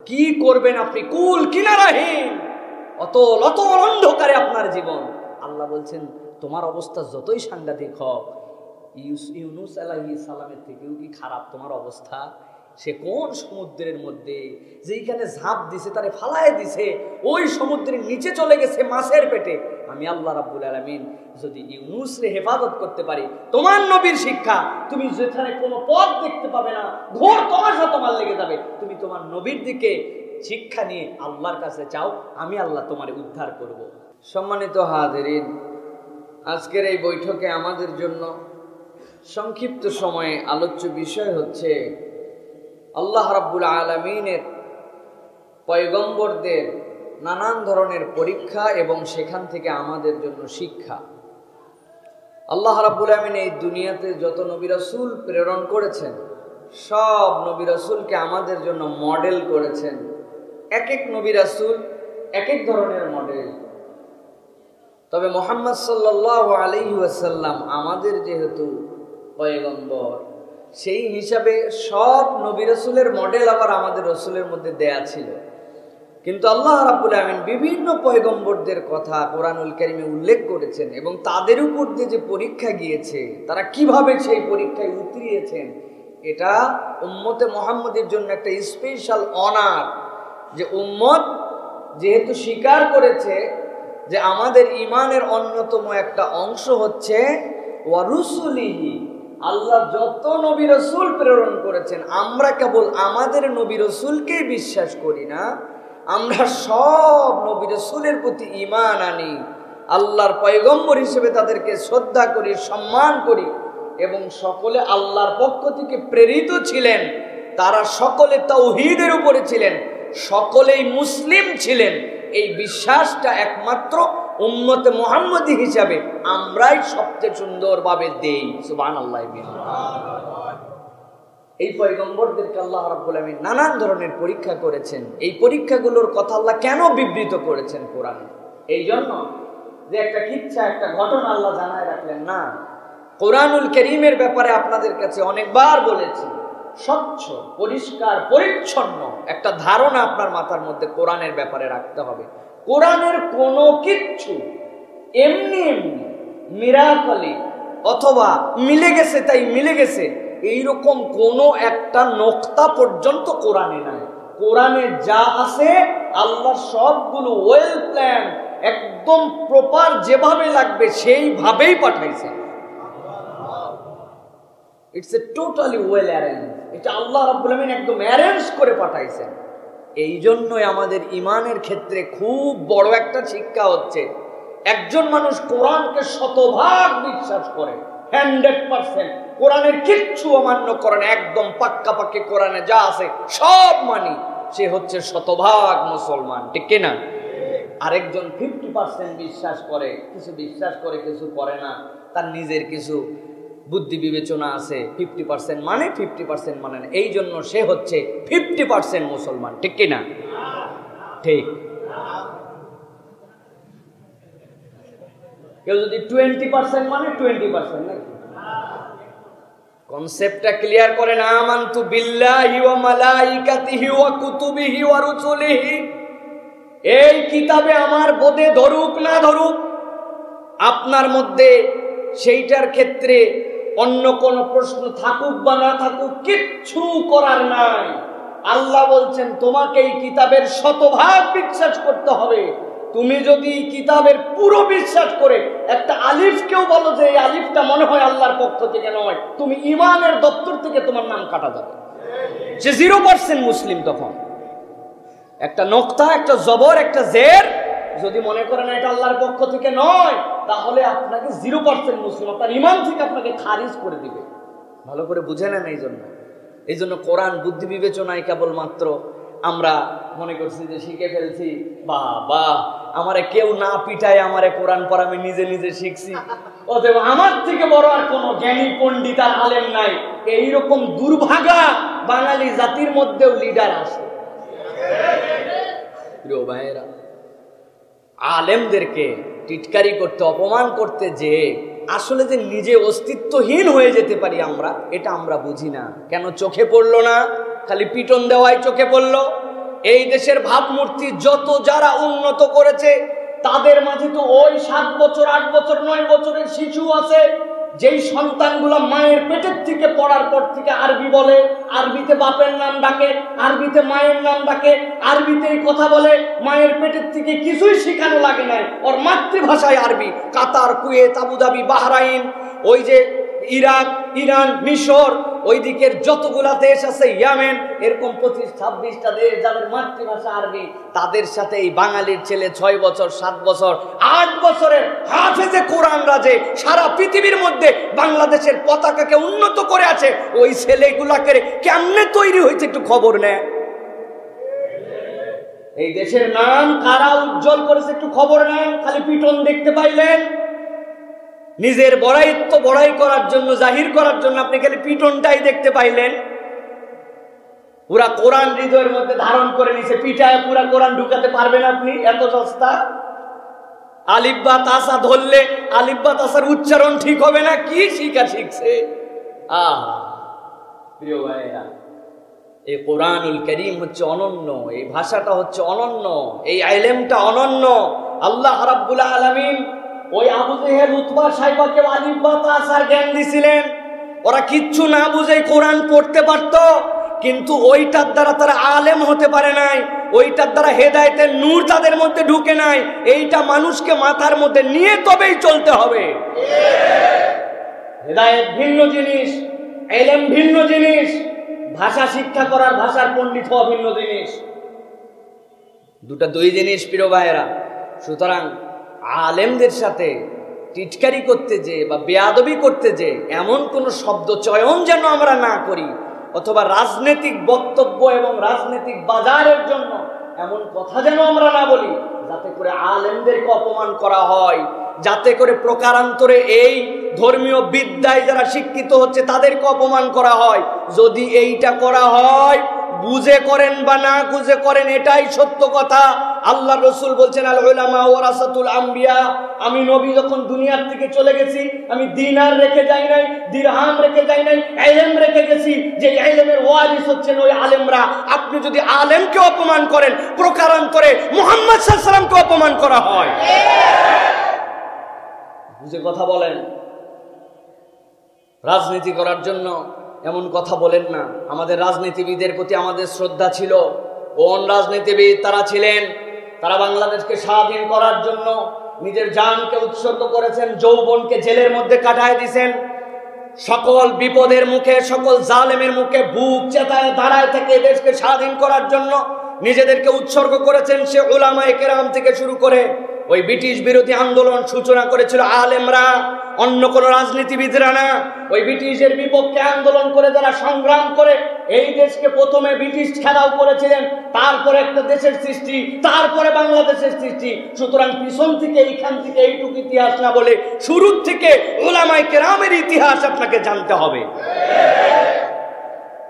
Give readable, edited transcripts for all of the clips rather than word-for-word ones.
কি করবেন আপনি? কুল কিনারাহীন, অতল অতল অন্ধকারে আপনার জীবন। আল্লাহ বলছেন তোমার অবস্থা যতই সাংঘাতিক হোক, ইউনূস আলাইহিস সালামের থেকেও কি খারাপ তোমার অবস্থা? সে কোন সমুদ্রের মধ্যে, যেইখানে ঝাঁপ দিছে তারে ফালায় দিছে, ওই সমুদ্রের নিচে চলে গেছে মাছের পেটে। আমি আল্লাহ রাব্বুল আলামিন যদি ইউনূসরে হেফাজত করতে পারি, তোমার নবীর শিক্ষা, তুমি যেখানে কোনো পথ দেখতে পাবে না, ঘোর তমাশা তোমার লেগে যাবে, তুমি তোমার নবীর দিকে শিক্ষা নিয়ে আল্লাহর কাছে চাও, আমি আল্লাহ তোমারে উদ্ধার করব। সম্মানিত হাজিরিন, আজকের এই বৈঠকে আমাদের জন্য সংক্ষিপ্ত সময়ে আলোচ্য বিষয় হচ্ছে আল্লাহ রাব্বুল আলামিনের পয়গম্বরদের নানান ধরনের পরীক্ষা এবং সেখান থেকে আমাদের জন্য শিক্ষা। আল্লাহ রাব্বুল আলামিন এই দুনিয়াতে যত নবী রাসূল প্রেরণ করেছেন, সব নবী রাসূলকে আমাদের জন্য মডেল করেছেন। এক এক নবী রাসূল এক এক ধরনের মডেল। তবে মুহাম্মদ সাল্লাল্লাহু আলাইহি ওয়াসাল্লাম আমাদের যেহেতু পয়গম্বর, সেই হিসাবে সব নবী রাসূলের মডেল আবার আমাদের রাসূলের মধ্যে দেয়া ছিল। কিন্তু আল্লাহ রাব্বুল আমিন বিভিন্ন পয়গম্বরদের কথা কোরআনুল কারীমে উল্লেখ করেছেন এবং তাদের উপর দিয়ে যে পরীক্ষা গিয়েছে, তারা কিভাবে সেই পরীক্ষায় উতরিয়েছেন, এটা উম্মতে মুহাম্মদের জন্য একটা স্পেশাল অনার। যে উম্মত যেহেতু স্বীকার করেছে যে আমাদের ঈমানের অন্যতম একটা অংশ হচ্ছে ওয়া রুসুলিহি, আল্লাহ যত নবী রাসূল প্রেরণ করেছেন, আমরা কেবল আমাদের নবী রাসূলকেই বিশ্বাস করি না, আমরা সব নবী রাসূলের প্রতি ঈমান আনি, আল্লাহর পয়গম্বর হিসেবে তাদেরকে শ্রদ্ধা করি, সম্মান করি এবং সকলে আল্লাহর পক্ষ থেকে প্রেরিত ছিলেন। তারা সকলে তাওহীদের উপরে ছিলেন, সকলেই মুসলিম ছিলেন। এই বিশ্বাসটা একমাত্র উম্মতে মুহাম্মদী হিসাবে আমরাই সবচেয়ে সুন্দরভাবে দেই। সুবহানাল্লাহ। এই পয়গম্বরদেরকে আল্লাহ রাব্বুল আমিন নানান ধরনের পরীক্ষা করেছেন। এই পরীক্ষাগুলোর কথা আল্লাহ কেন বিবৃত করেছেন কোরআনে? এই জন্য যে একটা কিচ্ছা, একটা ঘটনা আল্লাহ জানায় রাখলেন না। কোরআনুল কারীমের ব্যাপারে আপনাদের কাছে অনেকবার বলেছি, স্বচ্ছ পরিষ্কার পরিচ্ছন্ন একটা ধারণা আপনার মাথার মধ্যে কোরআনের ব্যাপারে রাখতে হবে। কোরআনের কোনো কিচ্ছু এমনি এমনি মিরাকলি অথবা মিলে গেছে তাই মিলে গেছে এইরকম কোনো একটা নোক্তা পর্যন্ত কোরআনে নাই। কোরআনে যা আছে আল্লাহ সবগুলো ওয়েল প্ল্যান, একদম প্রপার যেভাবে লাগবে সেইভাবেই পাঠাইছে। It's a totally well arrange. এটা আল্লাহ রাব্বুল আমিন একদম অ্যারেঞ্জ করে পাঠাইছেন। এই জন্যই আমাদের ঈমানের ক্ষেত্রে খুব বড় একটা শিক্ষা হচ্ছে, একজন মানুষ কোরআনকে শতভাগ বিশ্বাস করে, 100%, কোরআনের কিচ্ছু অমান্য করে না, একদম পাক্কা পাক্কি কোরআনে যা আছে সব মানি, সে হচ্ছে শতভাগ মুসলমান, ঠিক কিনা? আরেকজন 50% বিশ্বাস করে, কিছু বিশ্বাস করে কিছু করে না, তার নিজের কিছু বুদ্ধি বিবেচনা আছে, 50% মানে 50% মানে না, এই জন্য সে হচ্ছে 50% মুসলমান, ঠিক কিনা? ঠিক। কেউ যদি 20% মানে 20% নাকি? কনসেপ্টটা ক্লিয়ার করেন। আমানতু বিল্লাহি ওয়া মালাইকাতিহি ওয়া কুতুবিহি ওয়া রুসুলিহি, এই কিতাবে আমার বোধে ধরুক না ধরুক, আপনার মধ্যে সেইটার ক্ষেত্রে অন্য কোন প্রশ্ন থাকুক বা না থাকুক, কিচ্ছু করার নাই। আল্লাহ বলছেন তোমাকে এই কিতাবের শতভাগ বিশ্বাস করতে হবে। তুমি যদি কিতাবের পুরো বিশ্বাস করে একটা আলিফকেও বলো যে এই আলিফটা মনে হয় আল্লাহর পক্ষ থেকে নয়, তুমি ঈমানের দপ্তর থেকে তোমার নাম কাটা যাবে। সে 0% মুসলিম। তখন একটা নোক্তা, একটা জবর, একটা জের যদি মনে করেন এটা আল্লাহর পক্ষ থেকে নয়, তাহলে আপনাকে 0% মুসলিম, আপনার ঈমান থেকে আপনাকে খারিজ করে দিবে। ভালো করে বুঝে নেন। এই জন্য কোরআন বুদ্ধি বিবেচনায় কেবলমাত্র আমরা মনে করছি যে শিখে ফেলছি, বাবা আমারে কেউ না পিটায় আমারে কোরআন পড়া আমি নিজে নিজে শিখছি, অতএব আমার থেকে বড় আর কোনো জ্ঞানী পণ্ডিত আর আলেম নাই। এইরকম দুর্ভাগা বাঙালি জাতির মধ্যেও লিডার আছে। প্রিয় ভাইয়েরা, আলেমদেরকে টিটকারি করতে, অপমান করতে যে আসলে যে নিজে অস্তিত্বহীন হয়ে যেতে পারি আমরা, এটা আমরা বুঝি না। কেন চোখে পড়লো না? খালি পিটন দেওয়াই চোখে পড়লো। এই দেশের ভাবমূর্তি যত যারা উন্নত করেছে তাদের মাঝে তো ওই 7 বছর 8 বছর 9 বছরের শিশু আছে, যেই সন্তানগুলো মায়ের পেটের থেকে পড়ার পর থেকে আরবি বলে, আরবিতে বাপের নাম ডাকে, আরবিতে মায়ের নাম ডাকে, আরবিতেই কথা বলে, মায়ের পেটের থেকে কিছুই শেখানো লাগে নাই, ওর মাতৃভাষায় আরবি। কাতার, কুয়েত, আবুধাবি, বাহরাইন, ওই যে ইরাক, ইরান, মিশর, ওই দিকের যতগুলা দেশ আছে, ইয়েমেন, এরকম 25-26টা দেশ যাদের মাতৃভাষা আরবি, তাদের সাথে এই বাঙালির ছেলে 6 বছর 7 বছর 8 বছরের হাফেজে কোরআন রাজে সারা পৃথিবীর মধ্যে বাংলাদেশের পতাকাকে উন্নত করে আছে। ওই ছেলেগুলাকে কেমনে তৈরি হয়েছে একটু খবর নেয়। এই দেশের নাম কারা উজ্জ্বল করেছে একটু খবর নেন। খালি পিটন দেখতে পাইলেন, নিজের বড়াইত্ব বড়াই করার জন্য, জাহির করার জন্য আপনি খালি পিটনটাই দেখতে পাইলেন। পুরা কোরআন হৃদয়ের মধ্যে ধারণ করে নিছে, পিটায় পুরা কোরআন ঢুকাতে পারবেন আপনি? এত সস্তা। আলিফ বা তাসা ধরলে আলিফ বা তাসার উচ্চারণ ঠিক হবে না, কি শিখছে। প্রিয় ভাইরা, এই কোরআনুল কারীম হচ্ছে অনন্য, এই ভাষাটা হচ্ছে অনন্য, এই ইলমটা অনন্য। আল্লাহ রাব্বুল আলামিন ওই আবু জেহেল, উতবা, সাইবাকে আলিফ বা তাসার জ্ঞান দিছিলেন। ওরা কিচ্ছু না বুঝেই কোরআন পড়তে পারত, কিন্তু ওইটার দ্বারা তারা আলেম হতে পারে নাই, ওইটার দ্বারা হেদায়েতের নূর তাদের মধ্যে ঢুকে নাই। এইটা মানুষকে মাথার মধ্যে নিয়ে তবেই চলতে হবে। হেদায়েত ভিন্ন জিনিস, ইলম ভিন্ন জিনিস, ভাষা শিক্ষা করার, ভাষার পণ্ডিত হওয়া ভিন্ন জিনিস, দুই জিনিস প্রিয় ভাইয়েরা। সুতরাং আলেমদের সাথে টিটকারি করতে যে বা বেয়াদবি করতে যে এমন কোন শব্দ চয়ন যেন আমরা না করি, অথবা রাজনৈতিক বক্তব্য এবং রাজনৈতিক বাজারের জন্য এমন কথা যেন আমরা না বলি যাতে করে আলেমদেরকে অপমান করা হয়, যাতে করে প্রকারান্তরে এই ধর্মীয় বিদ্যায় যারা শিক্ষিত হচ্ছে তাদেরকে অপমান করা হয়। যদি এইটা করা হয়, বুঝে করেন বা না বুঝে করেন, এটাই সত্য কথা। আল্লাহ রসুল বলছেন, আল উলামা ওয়ারাসাতুল আম্বিয়া। আমি নবী যখন দুনিয়ার থেকে চলে গেছি, আমি দিনার রেখে যাই নাই, দিরহাম রেখে যাই নাই, ইলম রেখে গেছি। যে ইলমের ওয়ারিস হচ্ছেন ওই আলেমরা। আপনি যদি আলেমকে অপমান করেন, প্রকারান্তরে মুহাম্মদ সাল্লাল্লাহু আলাইহি ওয়াসাল্লামকে অপমান করা হয়। বুঝে কথা বলেন। রাজনীতি করার জন্য এমন কথা বলেন না। আমাদের রাজনীতিবিদের প্রতি আমাদের শ্রদ্ধা ছিল। কোন রাজনীতিবিদ তারা ছিলেন? তারা বাংলাদেশকে স্বাধীন করার জন্য নিজের জানকে উৎসর্গ করেছেন, যৌবনকে জেলের মধ্যে কাটায় দিয়েছেন। সকল বিপদের মুখে, সকল জালেমের মুখে বুক চেতায় দাঁড়ায় থেকে দেশকে স্বাধীন করার জন্য নিজেদেরকে উৎসর্গ করেছেন। সে উলামায়ে কেরাম থেকে শুরু করে ওই ব্রিটিশ বিরোধী আন্দোলন সূচনা করেছিল আলেমরা, অন্য কোন রাজনীতিবিদরা না। ওই ব্রিটিশের বিপক্ষে আন্দোলন করে যারা সংগ্রাম করে এই দেশকে প্রথমে ব্রিটিশ খেলাও করেছিলেন, তারপরে একটা দেশের সৃষ্টি, তারপরে বাংলাদেশের সৃষ্টি। সুতরাং পিছন থেকে এইখান থেকে এইটুকু ইতিহাস না বলে শুরুর থেকে উলামায়ে কেরামের ইতিহাস আপনাকে জানতে হবে।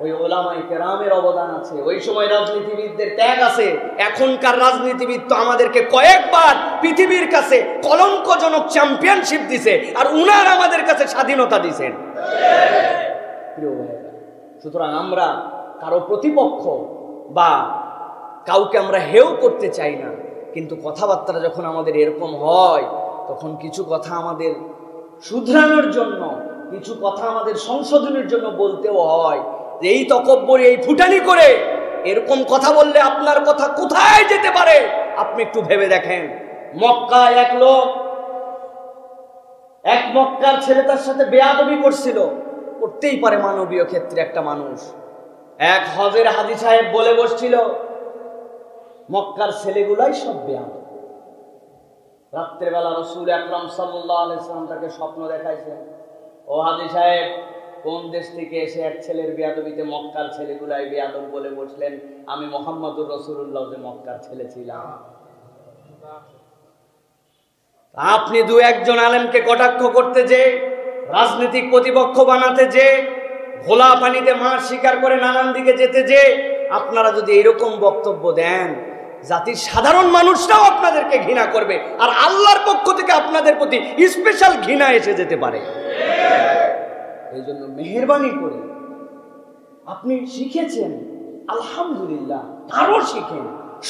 ওই ওলামায়ে কেরামের অবদান আছে, ওই সময় রাজনীতিবিদদের ত্যাগ আছে। এখনকার রাজনীতিবিদ তো আমাদেরকে কয়েকবার পৃথিবীর কাছে কলঙ্কজনক চ্যাম্পিয়নশিপ দিছে, আর উনার আমাদের কাছে স্বাধীনতা দিছেন। সুতরাং আমরা কারো প্রতিপক্ষ বা কাউকে আমরা হেয় করতে চাই না, কিন্তু কথাবার্তা যখন আমাদের এরকম হয়, তখন কিছু কথা আমাদের শুধরানোর জন্য, কিছু কথা আমাদের সংশোধনের জন্য বলতেও হয়। এই তকব্বর, এই ফুটানি করে এরকম কথা বললে আপনার কথা কোথায় যেতে পারে আপনি একটু ভেবে দেখেন। মক্কায় এক লোক, এক মক্কার ছেলে তার সাথে বেয়াদবি করছিল। করতেই পারে মানবীয় ক্ষেত্রে একটা মানুষ। এক হজের হাজী সাহেব বলে বসছিল, মক্কার ছেলেগুলাই সব বেয়াদব। রাত্রেবেলা রাসূল আকরাম সাল্লাল্লাহু আলাইহি ওয়াসাল্লাম তাকে স্বপ্ন দেখাইছেন, ও হাজী সাহেব, কোন দেশ থেকে এসে এক ছেলের বেয়াদবিতে মক্কার ছেলেগুলাই বেয়াদব বলে বসলেন? আমি মুহাম্মদুর রাসূলুল্লাহ যে মক্কার ছেলে ছিলাম। আপনি দু একজন আলেমকে কটাক্ষ করতে যে, রাজনৈতিক প্রতিপক্ষ বানাতে যে, ঘোলা পানিতে মাছ শিকার করে নানান দিকে যেতে যে, আপনারা যদি এরকম বক্তব্য দেন, জাতির সাধারণ মানুষরাও আপনাদেরকে ঘৃণা করবে, আর আল্লাহর পক্ষ থেকে আপনাদের প্রতি স্পেশাল ঘৃণা এসে যেতে পারে। এই জন্য মেহেরবানি করে আপনি শিখেছেন, আলহামদুলিল্লাহ, আরো শিখেন,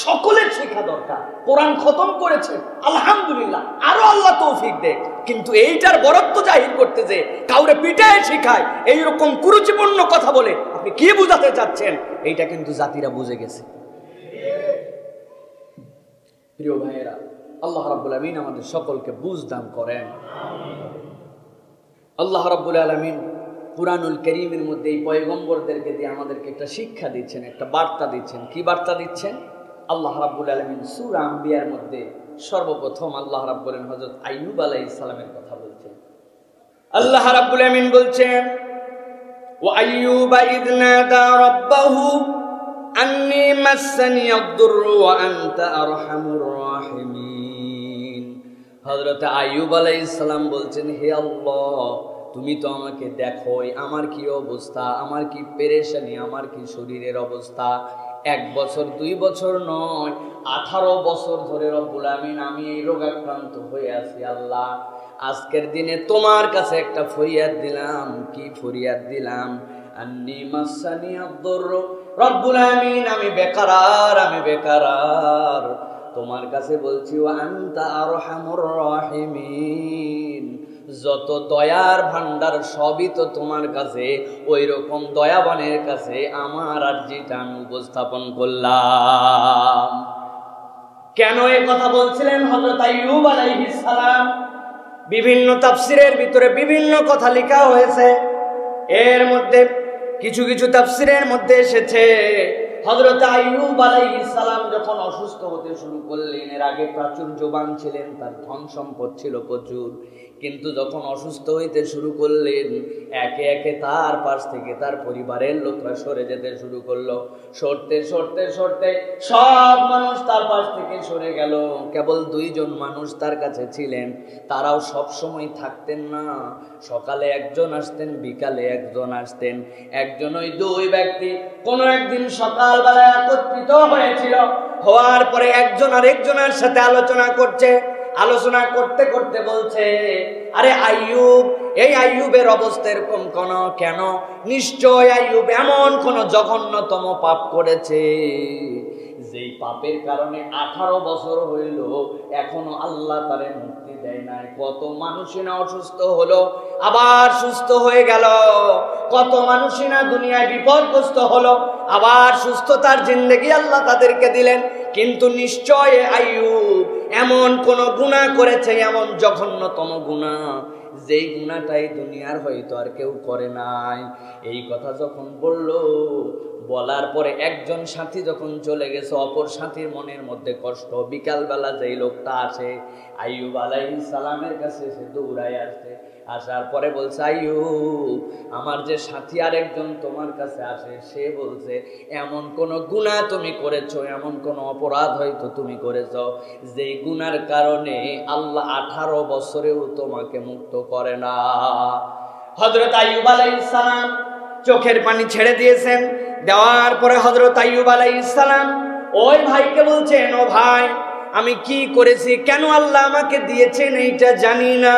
সকলের শেখা দরকার। কোরআন খতম করেছেন আলহামদুলিল্লাহ, আরো আল্লাহ তৌফিক দেয়, কিন্তু এইটার বরত্ব জাহির করতে যে কাউরে পিটায় শিখায়, এইরকম কুরুচিপূর্ণ কথা বলে আপনি কি বুঝাতে চাচ্ছেন, এইটা কিন্তু জাতিরা বুঝে গেছে। প্রিয় ভাইয়েরা, আল্লাহ রাব্বুল আলামিন আমাদের সকলকে বুঝ দান করেন। আল্লাহ রাব্বুল আলামিন কুরআনুল কারীমের মধ্যে এই পয়গম্বরদেরকে দিয়ে আমাদেরকে একটা শিক্ষা দিচ্ছেন, একটা বার্তা দিচ্ছেন। কি বার্তা দিচ্ছেন? আল্লাহ রাব্বুল আলামিন সূরা আম্বিয়ার মধ্যে সর্বপ্রথম আল্লাহ রাব্বুল আলামিন হযরত আইয়ুব আলাইহিস সালামের কথা বলছেন। আল্লাহ রাব্বুল আলামিন বলছেন, ওয়া আইয়ুবা ইয নাদা রাব্বাহু আন্নী মাসসানিয়াদ দুররু ওয়া আনতা আরহামুর রাহিমিন। হযরত আইয়ুব আলাইহিস সালাম বলছেন, হে আল্লাহ, তুমি তো আমাকে দেখোই, আমার কি অবস্থা, আমার কি পেরেশানি, আমার কি শরীরের অবস্থা। 1 বছর 2 বছর নয়, 18 বছর ধরে রব্বুল আমিন আমি এই রোগাক্রান্ত হয়ে আছি। আল্লাহ, আজকের দিনে তোমার কাছে একটা ফরিয়াদ দিলাম। কি ফরিয়াদ দিলাম? আন্নী মাসসানিয়াদ দুররু, রব্বুল আমিন আমি বেকারার, আমি বেকারার, তোমার কাছে বলছি ওয়া আনতা আরহামুর রাহিমিন, যত দয়ার ভান্ডার সবই তো তোমার কাছে, ওই রকম দয়াবানের কাছে আমার আরজিটা আমি উপস্থাপন করলাম। কেন এই কথা বলছিলেন হযরত আইয়ুব আলাইহিস সালাম? বিভিন্ন তাফসিরের ভিতরে বিভিন্ন কথা লেখা হয়েছে। এর মধ্যে কিছু কিছু তাফসিরের মধ্যে এসেছে হযরত আইয়ুব আলাইহিস সালাম যখন অসুস্থ হতে শুরু করলেন, এর আগে প্রাচুর্যবান ছিলেন, তার ধন সম্পদ ছিল প্রচুর, কিন্তু যখন অসুস্থ হইতে শুরু করলেন, একে একে তার পাশ থেকে তার পরিবারের লোকরা সরে যেতে শুরু করলো। সরতে সরতে সরতে সব মানুষ তার পাশ থেকে সরে গেল। কেবল 2 জন মানুষ তার কাছে ছিলেন, তারাও সব সময় থাকতেন না। সকালে একজন আসতেন, বিকালে একজন আসতেন। একজন, ওই 2 ব্যক্তি কোনো একদিন সকালবেলা একত্রিত হয়েছিল, হওয়ার পরে একজন আরেকজনের সাথে আলোচনা করছে। আলোচনা করতে করতে বলছে, আরে আইয়ুব, এই আইয়ুবের অবস্থা এরকম কেন? নিশ্চয় আইয়ুব এমন কোন জঘন্যতম পাপ করেছে, যেই পাপের কারণে 18 বছর হইল এখনো আল্লাহ তারে মুক্তি দেয় নাই। কত মানুষই না অসুস্থ হলো, আবার সুস্থ হয়ে গেল। কত মানুষই না দুনিয়ায় বিপদগ্রস্ত হলো, আবার সুস্থতার জিন্দেগি আল্লাহ তাদেরকে দিলেন। কিন্তু নিশ্চয় আইয়ুব এমন কোন গুনাহ করেছে, এমন জঘন্যতম গুনাহ, যেই গুনাহটাই দুনিয়ার হয়তো আর কেউ করে নাই। এই কথা যখন বলার পরে একজন সাথী যখন চলে গেছে, অপর সাথীর মনের মধ্যে কষ্ট। বিকালবেলা যেই লোকটা আসে আইয়ুব আলাইহিস সালামের কাছে, সে দৌড়ায় আসছে। আসার পরে বলছে, আইয়ুব, আমার যে সাথী আরেকজন তোমার কাছে আসে, সে বলছে এমন কোন গুনাহ তুমি করেছো, এমন কোন অপরাধ হয়তো তুমি করেছো, যেই গুনার কারণে আল্লাহ 18 বছরেও তোমাকে মুক্ত করে না। হযরত আইয়ুব আলাইহিস সালাম চোখের পানি ছেড়ে দিয়েছেন। দেওয়ার পরে হযরত আইয়ুব আলাইহিস সালাম ওই ভাইকে বলছেন, ও ভাই, আমি কি করেছি, কেন আল্লাহ আমাকে দিয়েছেন এইটা জানি না,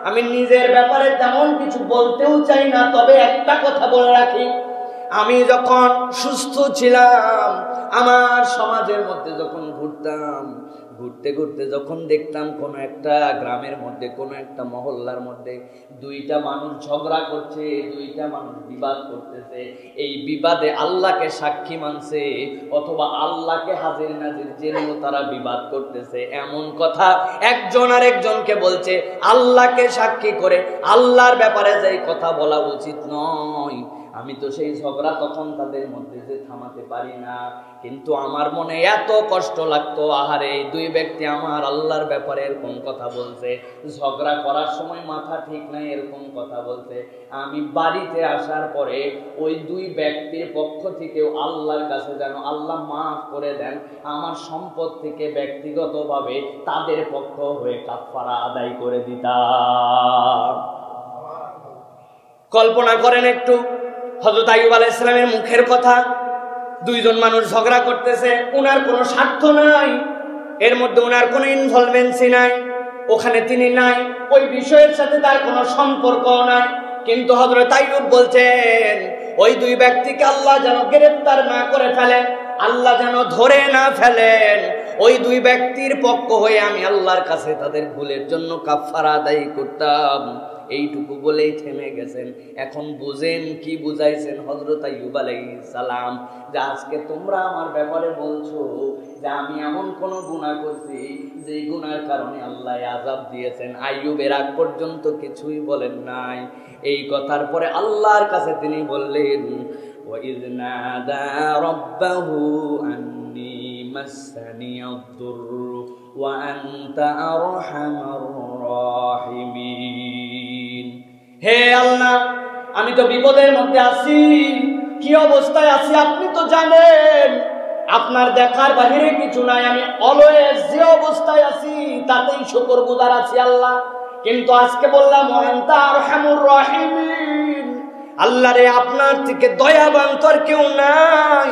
আমি নিজের ব্যাপারে তেমন কিছু বলতেও চাই না, তবে একটা কথা বলে রাখি, আমি যখন সুস্থ ছিলাম, আমার সমাজের মধ্যে যখন ঘুরতে ঘুরতে যখন দেখতাম কোন একটা গ্রামের মধ্যে, কোন একটা মহল্লার মধ্যে 2টা মানুষ ঝগড়া করছে, 2টা মানুষ বিবাদ করতেছে, এই বিবাদে আল্লাহকে সাক্ষী মানছে অথবা আল্লাহকে হাজির নাজির জেনেও তারা বিবাদ করতেছে, এমন কথা একজন আরেকজনকে বলছে, আল্লাহকে সাক্ষী করে আল্লাহর ব্যাপারে যে কথা বলা উচিত নয়। আমি তো সেই ঝগড়া তখন তাদের মধ্যে যে থামাতে পারি না, কিন্তু আমার মনে এত কষ্ট লাগতো, আহারে এই 2 ব্যক্তি আমার আল্লাহর ব্যাপারে এরকম কথা বলছে, ঝগড়া করার সময় মাথা ঠিক নাই এরকম কথা বলছে। আমি বাড়িতে আসার পরে ওই 2 ব্যক্তির পক্ষ থেকেও আল্লাহর কাছে যেন আল্লাহ মাফ করে দেন, আমার সম্পদ থেকে ব্যক্তিগতভাবে তাদের পক্ষ হয়ে কাফারা আদায় করে দিতাম। কল্পনা করেন একটু, হযরত আইয়ুব আলাইহিস সালামের মুখের কথা, 2 জন মানুষ ঝগড়া করতেছে, ওনার কোনো স্বার্থ নাই, এর মধ্যে ওনার কোনো ইনভলভেন্সি নাই, ওখানে তিনি নাই, ওই বিষয়ের সাথে তার কোনো সম্পর্ক নাই, কিন্তু হযরত আইয়ুব বলছেন ওই 2 ব্যক্তিকে আল্লাহ যেন গ্রেফতার না করে ফেলেন, আল্লাহ যেন ধরে না ফেলেন। ওই দুই ব্যক্তির পক্ষ হয়ে আমি আল্লাহর কাছে তাদের ভুলের জন্য কাফারা আদায় করতাম। এইটুকু বলেই থেমে গেছেন। এখন বুঝেন কি বুঝাইছেন হযরত আইয়ুব আলাইহিস সালাম, যে আজকে তোমরা আমার ব্যাপারে বলছো যে আমি এমন কোন গুনাহ করছি যে গুনার কারণে আল্লাহ আযাব দিয়েছেন। আইয়ুব এর আগ পর্যন্ত কিছুই বলেন নাই। এই কথার পরে আল্লাহর কাছে তিনি বললেন, وَإِذْ نَادَى رَبَّهُ أَنِّي مَسَّنِيَ الضُّرُّ وَأَنْتَ أَرْحَمُ الراحمين। হে আল্লাহ, আমি তো বিপদের মধ্যে আছি, কি অবস্থায় আছি আপনি তো জানেন। আপনার দেখার বাহিরে কিছু নাই। আমি অলওয়েজ যে অবস্থায় আছি তাতেই শুকরগুজার আছি আল্লাহ। কিন্তু আজকে বললাম ওয়ান্তা আরহামুর রাহিমিন, আল্লাহ রে আপনার থেকে দয়াবান তো আর কেউ নাই।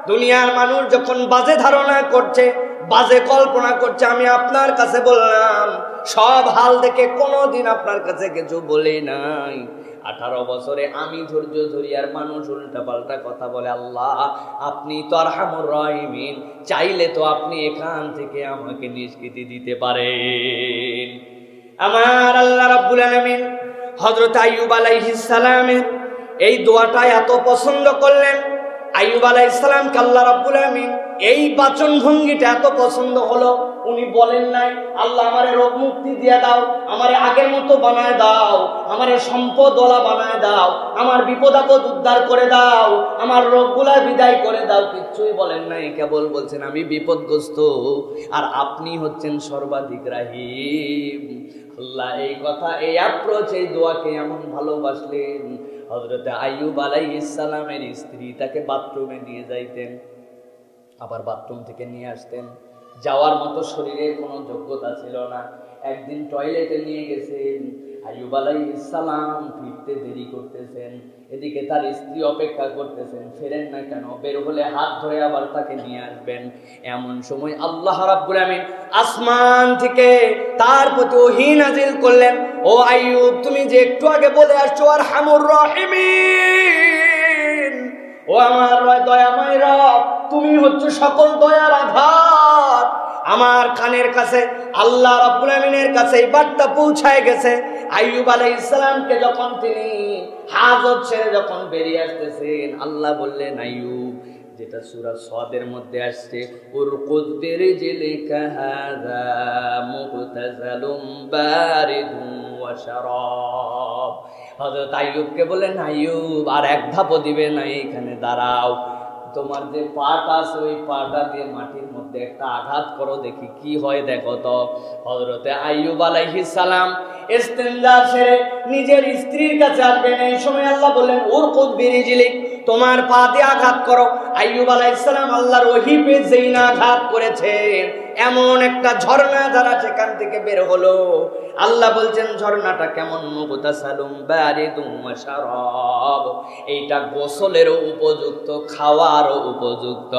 দুনিয়ার মানুষ যখন বাজে ধারণা করছে, বাজে কল্পনা করছে, আমি আপনার কাছে বললাম সব হাল দেখে কোনোদিন আপনার কাছে কিছু বলি নাই। 18 বছরে আমি ধৈর্য ধরি আর মানুষ উল্টা পাল্টা কথা বলে। আল্লাহ আপনি তো আরহামুর রাহিমিন, চাইলে তো আপনি এখান থেকে আমাকে নিষ্কৃতি দিতে পারেন। আমার আল্লাহ রাব্বুল আলামিন হযরত আইয়ুব আলাইহিস সালামের এই দোয়াটা এত পছন্দ করলেন। আইয়ুব আলাইহিস সালামকে আল্লাহ রাব্বুল আলামিন এই বাচন ভঙ্গিটা এত পছন্দ হলো, উনি বলেন নাই আল্লাহ আমারে রোগ মুক্তি দিয়ে দাও, আমারে আগের মতো বানায় দাও, আমারে সম্পদওয়ালা বানায় দাও, আমার বিপদ আপদ উদ্ধার করে দাও, আমার রোগগুলা বিদায় করে দাও। কিচ্ছুই বলেন নাই। কেবল বলছেন আমি বিপদগ্রস্ত আর আপনি হচ্ছেন সর্বাধিক রাহিম। আল্লাহ এই কথা, এই অ্যাপ্রোচ, এই দোয়াকে এমন ভালোবাসলেন। হযরত আইয়ুব আলাইহিস সালামের স্ত্রী তাকে বাথরুমে নিয়ে যাইতেন, আবার বাথরুম থেকে নিয়ে আসতেন। যাওয়ার মতো শরীরে কোনো যোগ্যতা ছিল না। একদিন টয়লেটে নিয়ে গেছেন, আইয়ুব আলাইহিস সালাম ফিরতে দেরি করতেছেন, এদিকে তার স্ত্রী অপেক্ষা করতেছেন, ফেরেন না কেন, বের হলে হাত ধরে আবার তাকে নিয়ে আসবেন। এমন সময় আল্লাহ রাব্বুল আমিন আসমান থেকে তার প্রতি ওহী নাজিল করলেন, ও আইয়ুব তুমি যে একটু আগে বলে আসছো আরহামুর রাহিমিন, ও আমার দয়াময় রব, তুমি হচ্ছে সকল দয়ার আধার। আমার কানের কাছে আল্লাহ রাব্বুল আমিনের কাছে এই বার্তা পৌঁছায় গেছে। আইয়ুব আলাইহিস সালামকে যখন তিনি হাজত ছেড়ে যখন বেরিয়ে আসতেছেন, আল্লাহ বললেন আইয়ুব, যেটা সূরা সাদের মধ্যে আসছে, উরকুদ বিরিজলিকা হাযা মুগতাসালুম বারিদুন ওয়া শারাব। হযরত আইয়ুবকে বললেন আইয়ুব আর এক ধাপও দিবে না, এইখানে দাঁড়াও, তোমার যে পাটা আছে ওই পাটা দিয়ে মাটির মধ্যে একটা আঘাত করো, দেখি কি হয় দেখো তো। হযরতে আইয়ুব আলাইহিস সালাম ইস্তেনজা সেরে নিজের স্ত্রীর কাছে আসবেন। এই সময় আল্লাহ বললেন উরকুদ বিরিজলিক, তোমার পা দিয়ে আঘাত করো। আইয়ুব আলাইহিস সালাম আল্লাহর ওহী পেয়ে যেই না আঘাত করেছেন, এমন একটা ঝর্ণা ধারা সেখান থেকে বের হলো। আল্লাহ বলছেন ঝর্ণাটা কেমন, মুগতাসালুম বারিদুম ওয়া শারাব, এইটা গোসলেরও উপযুক্ত, খাওয়ারও উপযুক্ত।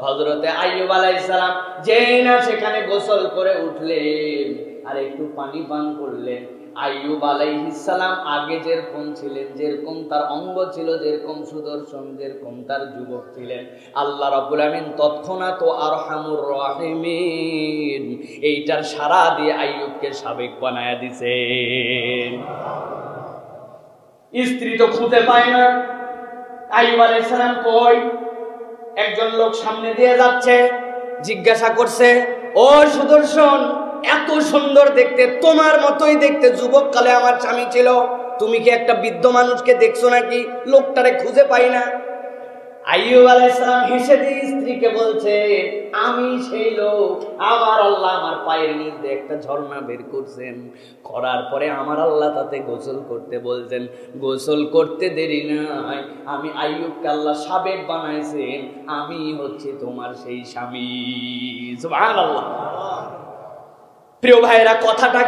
হযরতে আইয়ুব আলাইহিস সালাম যেই না সেখানে গোসল করে উঠলেন আর একটু পানি পান করলেন, আইয়ুব আলাইহিস সালাম আগে যেরকম ছিলেন, যেরকম তার অঙ্গ ছিল, যেরকম সুদর্শন, যেরকম তার যুবক ছিলেন, আল্লাহ রাব্বুল আমিন তৎক্ষণাৎ আরহামুর রাহিমিন এইটার সারা দিয়ে আইয়ুবকে সাবেক বানায়া দিয়েছেন। স্ত্রী তো খুঁজে পায় না, আইয়ুব আলাইহিস সালাম কই? একজন লোক সামনে দিয়ে যাচ্ছে, জিজ্ঞাসা করছে, ও সুদর্শন, এত সুন্দর দেখতে, তোমার মতোই দেখতে যুবক কালে আমার স্বামী ছিল, তুমি কি একটা বৃদ্ধ মানুষকে দেখছো নাকি? লোকটারে খুঁজে পাই না। আইয়ুব আলাইহিস সালাম হেসে দিয়ে স্ত্রীকে বলছে, আমি সেই লোক, আমার আল্লাহ আমার পায়ের নিচ দিয়ে একটা ঝর্ণা বের করছেন, করার পরে আমার আল্লাহ তাতে গোসল করতে বলছেন। গোসল করতে দেরি নাই, আমি আইয়ুবকে আল্লাহ সাবেক বানাইছেন, আমি হচ্ছে তোমার সেই স্বামী। সুবহানাল্লাহ। প্রিয় ভাইরা, কথাটা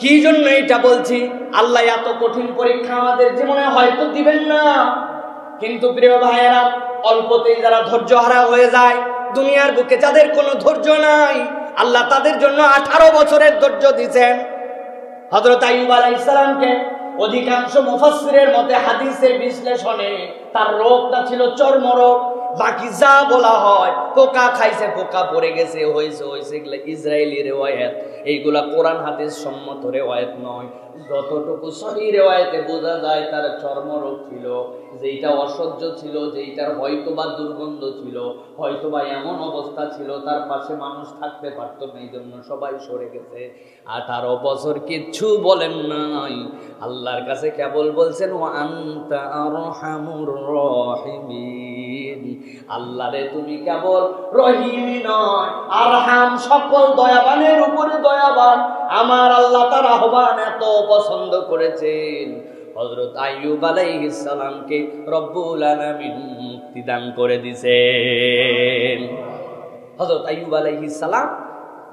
কি জন্য এটা বলছি? আল্লাহ এত কঠিন পরীক্ষা আমাদের জীবনে হয়তো দিবেন না, কিন্তু প্রিয় ভাইয়েরা, অল্পতেই যারা ধৈর্য হারা হয়ে যায়, দুনিয়ার বুকে যাদের কোনো ধৈর্য নাই, আল্লাহ তাদের জন্য 18 বছরের ধৈর্য দিয়েছেন। হযরত আইয়ুব আলাইহিস সালামকে অধিকাংশ মুফাসসিরের মতে হাদিসের বিশ্লেষণে তার রোগটা ছিল চর্মরোগ। বাকি যা বলা হয় পোকা খাইছে, পোকা পড়ে গেছে, হয়েছে হয়েছে, এগুলা ইসরায়েলি রেওয়ায়াত, এইগুলা কোরআন হাদিস সম্মত রেওয়ায়াত নয়। যতটুকু সহি রেওয়ায়াতে বোঝা যায় তার চর্মরোগ ছিল, যেইটা অসহ্য ছিল, যেইটার হয়তোবা দুর্গন্ধ ছিল, হয়তোবা এমন অবস্থা ছিল তার পাশে মানুষ থাকতে পারত না, এই জন্য সবাই সরে গেছে। 18 বছর কিচ্ছু বলেন নাই, আল্লাহর কাছে কেবল বলছেন ওয়া আনতা আরহামুর রাহিমিন, আল্লাহ রে তুমি কেবল রহিমই নয়, আরহাম সকল দয়াবানের উপরে দয়াবান। আমার আল্লাহ তার আহ্বান এত পছন্দ করেছেন, হযরত আইয়ুব আলাইহিস সালামকে রব্বুল আলামিন মুক্তি দান করে দিয়েছেন। হযরত আইয়ুব আলাইহিস সালাম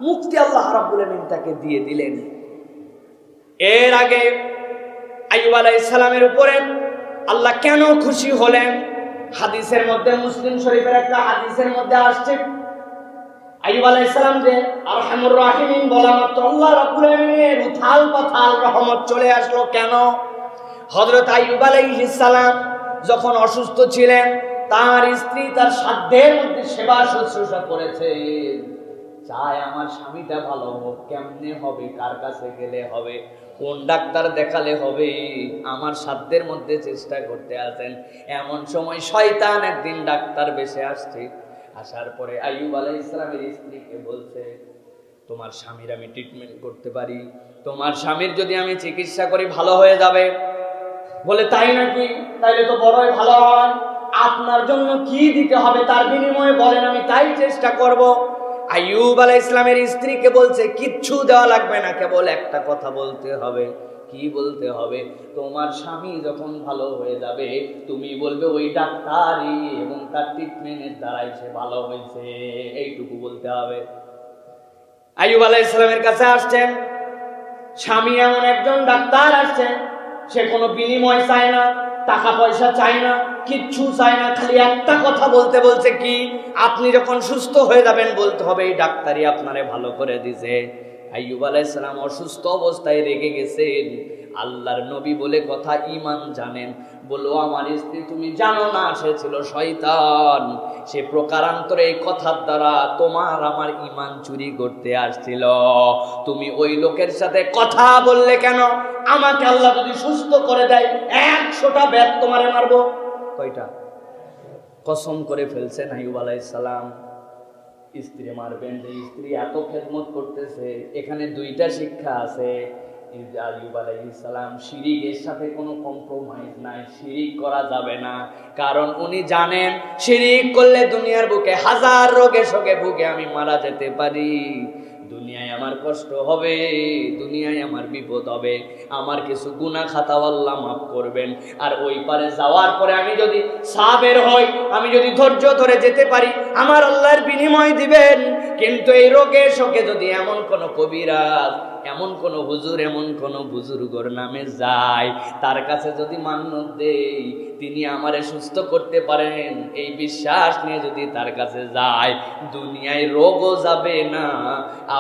মুক্তি আল্লাহ রাব্বুল আলামিন তাকে দিয়ে দিলেন। এর আগে আইয়ুব আলাইহিস সালামের উপরে আল্লাহ কেন খুশি হলেন? হাদিসের মধ্যে, মুসলিম শরীফের একটা হাদিসের মধ্যে আসছে, আইয়ুব আলাইহিস সালাম যে আরহামুর রাহিমিন বলা মাত্র আল্লাহ রাব্বুল আলামিনের উথাল পাথাল রহমত চলে আসলো। কেন? হযরত আইয়ুব আলাইহিস সালাম যখন অসুস্থ ছিলেন, তার স্ত্রী তার সাধ্যের মধ্যে সেবা শুশ্রূষা করেছেন। চায় আমার স্বামীটা ভালো হোক, কেমনে হবে, কার কাছে গেলে হবে, কোন ডাক্তার দেখালে হবে, আমার সাধ্যের মধ্যে চেষ্টা করতে আছেন। এমন সময় শয়তান একদিন ডাক্তার বেশে আসছে। আসার পরে আইয়ুব আলাইহিস সালামের স্ত্রীকে বলছে, তোমার স্বামীর আমি ট্রিটমেন্ট করতে পারি, তোমার স্বামীর যদি আমি চিকিৎসা করি ভালো হয়ে যাবে। বলে তাই নাকি? তাইলে তো বড়ই ভালো হয়, আপনার জন্য কি দিতে হবে তার বিনিময়ে বলেন, আমি তাই চেষ্টা করব। আইয়ুব আলাইহিস সালামের স্ত্রীকে বলছে, কিচ্ছু দেওয়া লাগবে না, কেবল একটা কথা বলতে হবে। কি বলতে হবে? তোমার স্বামী যখন ভালো হয়ে যাবে তুমি বলবে ওই ডাক্তারই এবং তার ট্রিটমেন্টের দ্বারাই সে ভালো হয়েছে, এইটুকু বলতে হবে। আইয়ুব আলাইহিস সালামের কাছে আসছেন স্বামী, এমন একজন ডাক্তার আসছেন, সে কোনো বিনিময় চায় না, টাকা পয়সা চায় না, কিচ্ছু চায় না, খালি একটা কথা বলতে বলছে, কি আপনি যখন সুস্থ হয়ে যাবেন বলতে হবে এই ডাক্তারই আপনারে ভালো করে দিছে। আইয়ুব আলাইহিস সালাম অসুস্থ অবস্থায় রেগে গেছেন। আল্লাহর নবী বলে কথা, ঈমান জানেন? বলো আমার স্ত্রী তুমি জানো না সে ছিল শয়তান, সে প্রকারান্তরে এই কথার দ্বারা তোমার আমার ঈমান চুরি করতে আসছিল। তুমি ওই লোকের সাথে কথা বললে কেন? আমাকে আল্লাহ যদি সুস্থ করে দেয় 100টা বেত তোমারে মারবো। কয়টা? কসম করে ফেলছেন আইয়ুব আলাইহিস সালাম স্ত্রী মারবেন। যে স্ত্রী এত খেদমত করতেছে, এখানে 2টা শিক্ষা আছে। আইয়ুব আলাইহিস সালাম শিরিকের সাথে কোনো কম্প্রোমাইজ নাই, শিরিক করা যাবে না, কারণ উনি জানেন শিরিক করলে দুনিয়ার বুকে হাজার রোগে শোকে ভুগে আমি মারা যেতে পারি, দুনিয়ায় আমার কষ্ট হবে, দুনিয়ায় আমার বিপদ হবে, আমার কিছু গুনাহ খাতা আল্লাহ মাফ করবেন। আর ওই পারে যাওয়ার পরে আমি যদি সাবের হই, আমি যদি ধৈর্য ধরে যেতে পারি, আমার আল্লাহর বিনিময় দিবেন। কিন্তু এই রোগে শোকে যদি এমন কোন কবিরাজ, এমন কোন হুজুর, এমন কোন বুজুর্গর নামে যায়, তার কাছে যদি মান্নত দেই তিনি আমারে সুস্থ করতে পারেন, এই বিশ্বাস নিয়ে যদি তার কাছে যায়, দুনিয়ায় রোগও যাবে না,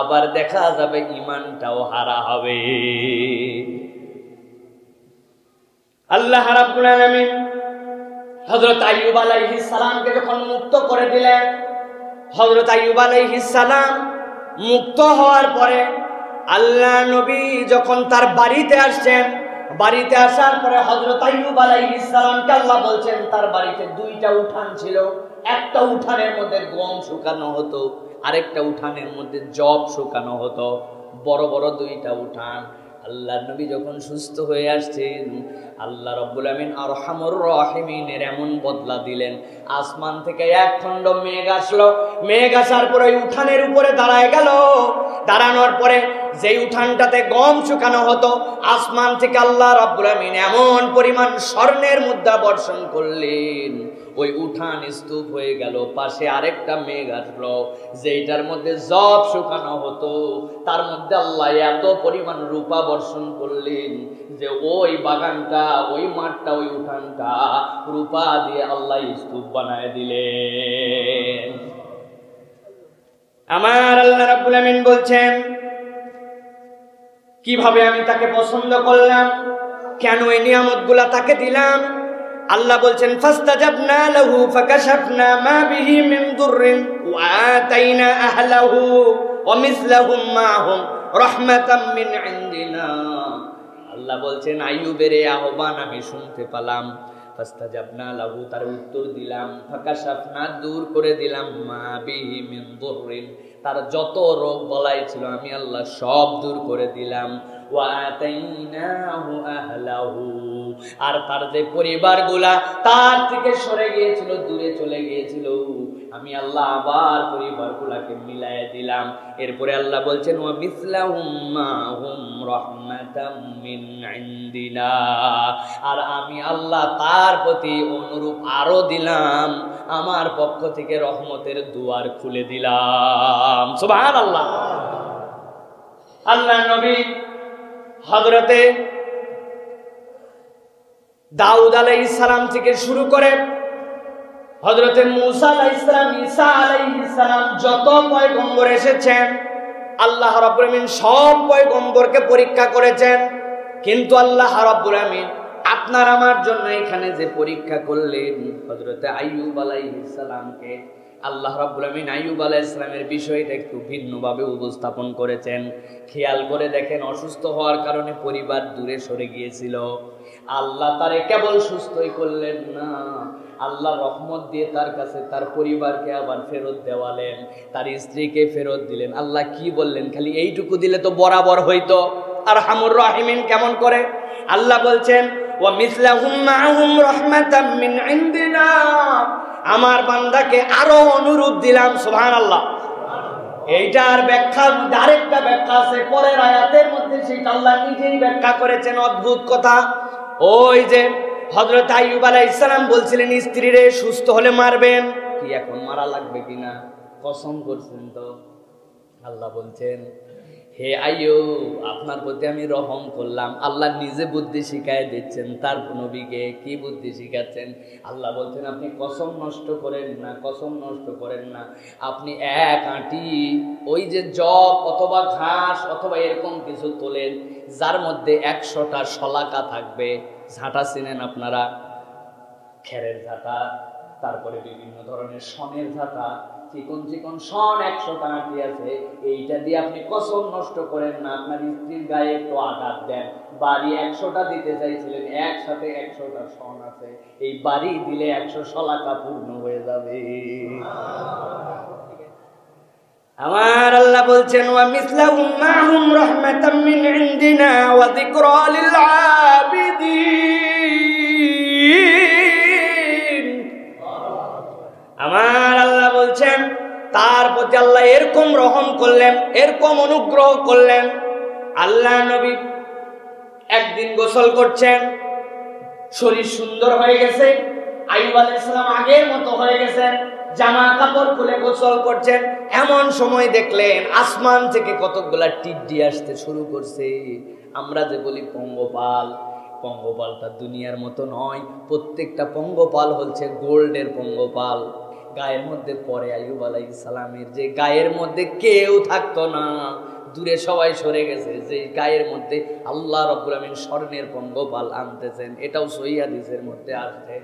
আবার দেখা যাবে ঈমানটাও হারা হবে। আল্লাহ রাব্বুল আলামিন হযরত আইয়ুব আলাইহিস সালামকে যখন মুক্ত করে দিলেন, হযরত আইয়ুব আলাইহিস সালাম মুক্ত হওয়ার পরে আল্লাহ নবী যখন তার বাড়িতে আসছেন, বাড়িতে আসার পরে হযরত আইয়ুব আলাইহিস সালামকে আল্লাহ বলছেন তার বাড়িতে 2টা উঠান ছিল, একটা উঠানের মধ্যে গম শুকানো হতো, আরেকটা উঠানের মধ্যে জব শুকানো হতো, বড় বড় 2টা উঠান। আল্লাহ নবী যখন সুস্থ হয়ে আসছেন, আল্লাহ রাব্বুল আমিন আরহামুর রাহিমিনের এমন বদলা দিলেন, আসমান থেকে এক খণ্ড মেঘ আসলো, মেঘ আসার পরে ওই উঠানের উপরে দাঁড়ায় গেল। দাঁড়ানোর পরে যেই উঠানটাতে গম শুকানো হতো, আসমান থেকে আল্লাহ রাব্বুল আমিন এমন পরিমাণ স্বর্ণের মুদ্রা বর্ষণ করলেন, ওই উঠান স্তূপ হয়ে গেল। পাশে আরেকটা মেঘ আসলো, যেটার মধ্যে জব শুকানো হতো, তার মধ্যে আল্লাহ এত পরিমাণ রূপা বর্ষণ করলেন যে ওই বাগানটা, ওই মাঠটা, ওই উঠানটা রূপা দিয়ে আল্লাহ স্তূপ বানায় দিলেন। আমার আল্লাহ রাব্বুল আমিন বলছেন কিভাবে আমি তাকে পছন্দ করলাম, কেন এই নিয়ামতগুলা তাকে দিলাম। আল্লাহ বলছেন ফাস্তাজাবনা লাহু ফাকাশাফনা মা বিহি মিন দুররিন ওয়া আতাইনা আহলাহু ওয়া মিসলাহুম মাহুম রাহমাতাম মিন ইনদিনা। আল্লাহ বলছেন আইয়ুবের এই আহ্বান আমি শুনতে পেলাম, ফাস্তাজাবনা লাহু, তার উত্তর দিলাম, ফাকাশাফনা, দূর করে দিলাম, মা বিহি মিন দুররিন, তার যত রোগ বলাই ছিল আমি আল্লাহ সব দূর করে দিলাম, ওয়া আতাইনাহু আহলাহু, আর তার যে পরিবারগুলা তার থেকে সরে গিয়েছিল, দূরে চলে গিয়েছিল, আমি আল্লাহ আবার পরিবারগুলাকে মিলায়ে দিলাম। এরপরে আল্লাহ বলছেন ওয়া মিসলাহুম মাহুম রাহমাতাম মিন ইনদিনা, আর আমি আল্লাহ তার প্রতি অনুরূপ আরো দিলাম, আমার পক্ষ থেকে রহমতের দুয়ার খুলে দিলাম। সুবহানাল্লাহ। আল্লাহ নবী হযরতে দাউদ আলাইহিস সালাম থেকে শুরু করে হযরতে মূসা আলাইহিস সালাম, ঈসা আলাইহিস সালাম, যত পয়গম্বর এসেছেন আল্লাহ রাব্বুল আমিন সব পয়গম্বরকে পরীক্ষা করেছেন। কিন্তু আল্লাহ রাব্বুল আমিন আপনার আমার জন্য এখানে যে পরীক্ষা করলেন হযরতে আইয়ুব আলাইহিস সালামকে, আল্লাহ রাব্বুল আমিন আইয়ুব আলাইহিস সালামের বিষয়টা একটু ভিন্নভাবে উপস্থাপন করেছেন। খেয়াল করে দেখেন, অসুস্থ হওয়ার কারণে পরিবার দূরে সরে গিয়েছিল, আল্লাহ তারে কেবল সুস্থই করলেন না, আল্লাহ রহমত দিয়ে তার কাছে তার পরিবারকে আবার ফেরত দেওয়ালেন, তার স্ত্রীকে ফেরত দিলেন। আল্লাহ কি বললেন? খালি এইটুকু দিলে তো বরাবর হইতো। আরহামুর রাহিমিন কেমন করে? আল্লাহ বলছেন ওয়া মিসলাহুম মাহুম রাহমাতাম মিন ইনদিনা, আমার বান্দাকে আরো অনুরূপ দিলাম। সুবহানাল্লাহ। এইটার ব্যাখ্যা, আরেকটা ব্যাখ্যা আছে পরের আয়াতের মধ্যে, সেটা আল্লাহ নিজেই ব্যাখ্যা করেছেন। অদ্ভুত কথা। ওই যে হযরত আইয়ুব আলাইহিস সালাম বলছিলেন স্ত্রীরে সুস্থ হলে মারবেন, কি এখন মারা লাগবে কিনা কসম করছেন তো। আল্লাহ বলছেন হে আইয়ুব, আপনার প্রতি আমি রহম করলাম। আল্লাহ নিজে বুদ্ধি শিখায় দিচ্ছেন তার নবীকে। কি বুদ্ধি শিখাচ্ছেন? আল্লাহ বলছেন আপনি কসম নষ্ট করেন না, কসম নষ্ট করেন না। আপনি এক আঁটি ওই যে জব অথবা ঘাস অথবা এরকম কিছু তোলেন যার মধ্যে 100টা শলাকা থাকবে। ঝাঁটা চিনেন আপনারা? খেরের ঝাঁটা, তারপরে বিভিন্ন ধরনের শনের ঝাঁটা, চিকন চিকন শন 100টা আঁটি আছে। এইটা দিয়ে আপনি কসম নষ্ট করেন না। আপনার স্ত্রীর গায়ে একটু আঘাত দেন, বাড়ি 100টা দিতে চাইছিলেন, একসাথে 100টা শন আছে, এই বাড়ি দিলে 100 শলাকা পূর্ণ হয়ে যাবে। আমার আল্লাহ বলছেন ওয়া মিসলাহুম মাহুম রাহমাতাম মিন ইনদিনা ওয়া যিকরা লিল আবিদিন। আমার আল্লাহ বলছেন তার প্রতি আল্লাহ এরকম রহম করলেন, এরকম অনুগ্রহ করলেন। আল্লাহ নবী একদিন গোসল করছেন, শরীর সুন্দর হয়ে গেছে, আইয়ুব আলাইহিস সালাম আগের মতো হয়ে গেছেন, জামা কাপড় খুলে গোসল করছেন। এমন সময় দেখলেন আসমান থেকে কতগুলা টিড্ডি আসতে শুরু করছে। আমরা যে বলি পঙ্গপাল, পঙ্গপালটা দুনিয়ার মতো নয়, প্রত্যেকটা পঙ্গপাল হচ্ছে গোল্ডের পঙ্গপাল। গায়ের মধ্যে পরে আইয়ুব আলাইহিস সালামের যে গায়ের মধ্যে কেউ থাকতো না, দূরে সবাই সরে গেছে, যে গায়ের মধ্যে আল্লাহ রাব্বুল আমিন স্বর্ণের পঙ্গপাল আনতেছেন। এটাও সহিহ হাদিসের মধ্যে আসছে।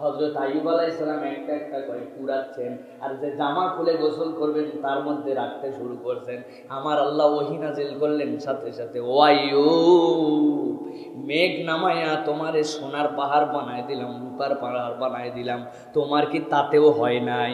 হযরত আইয়ুব আলাইহিস সালাম একটা একটা করে কুড়াচ্ছেন, আর যে জামা খুলে গোসল করবেন তার মধ্যে রাখতে শুরু করছেন। আমার আল্লাহ ওহী নাজিল করলেন সাথে সাথে, ও আইয়ুব, মেঘ নামায়া তোমারে সোনার পাহাড় বানায় দিলাম, রূপার পাহাড় বানায় দিলাম, তোমার কি তাতেও হয় নাই?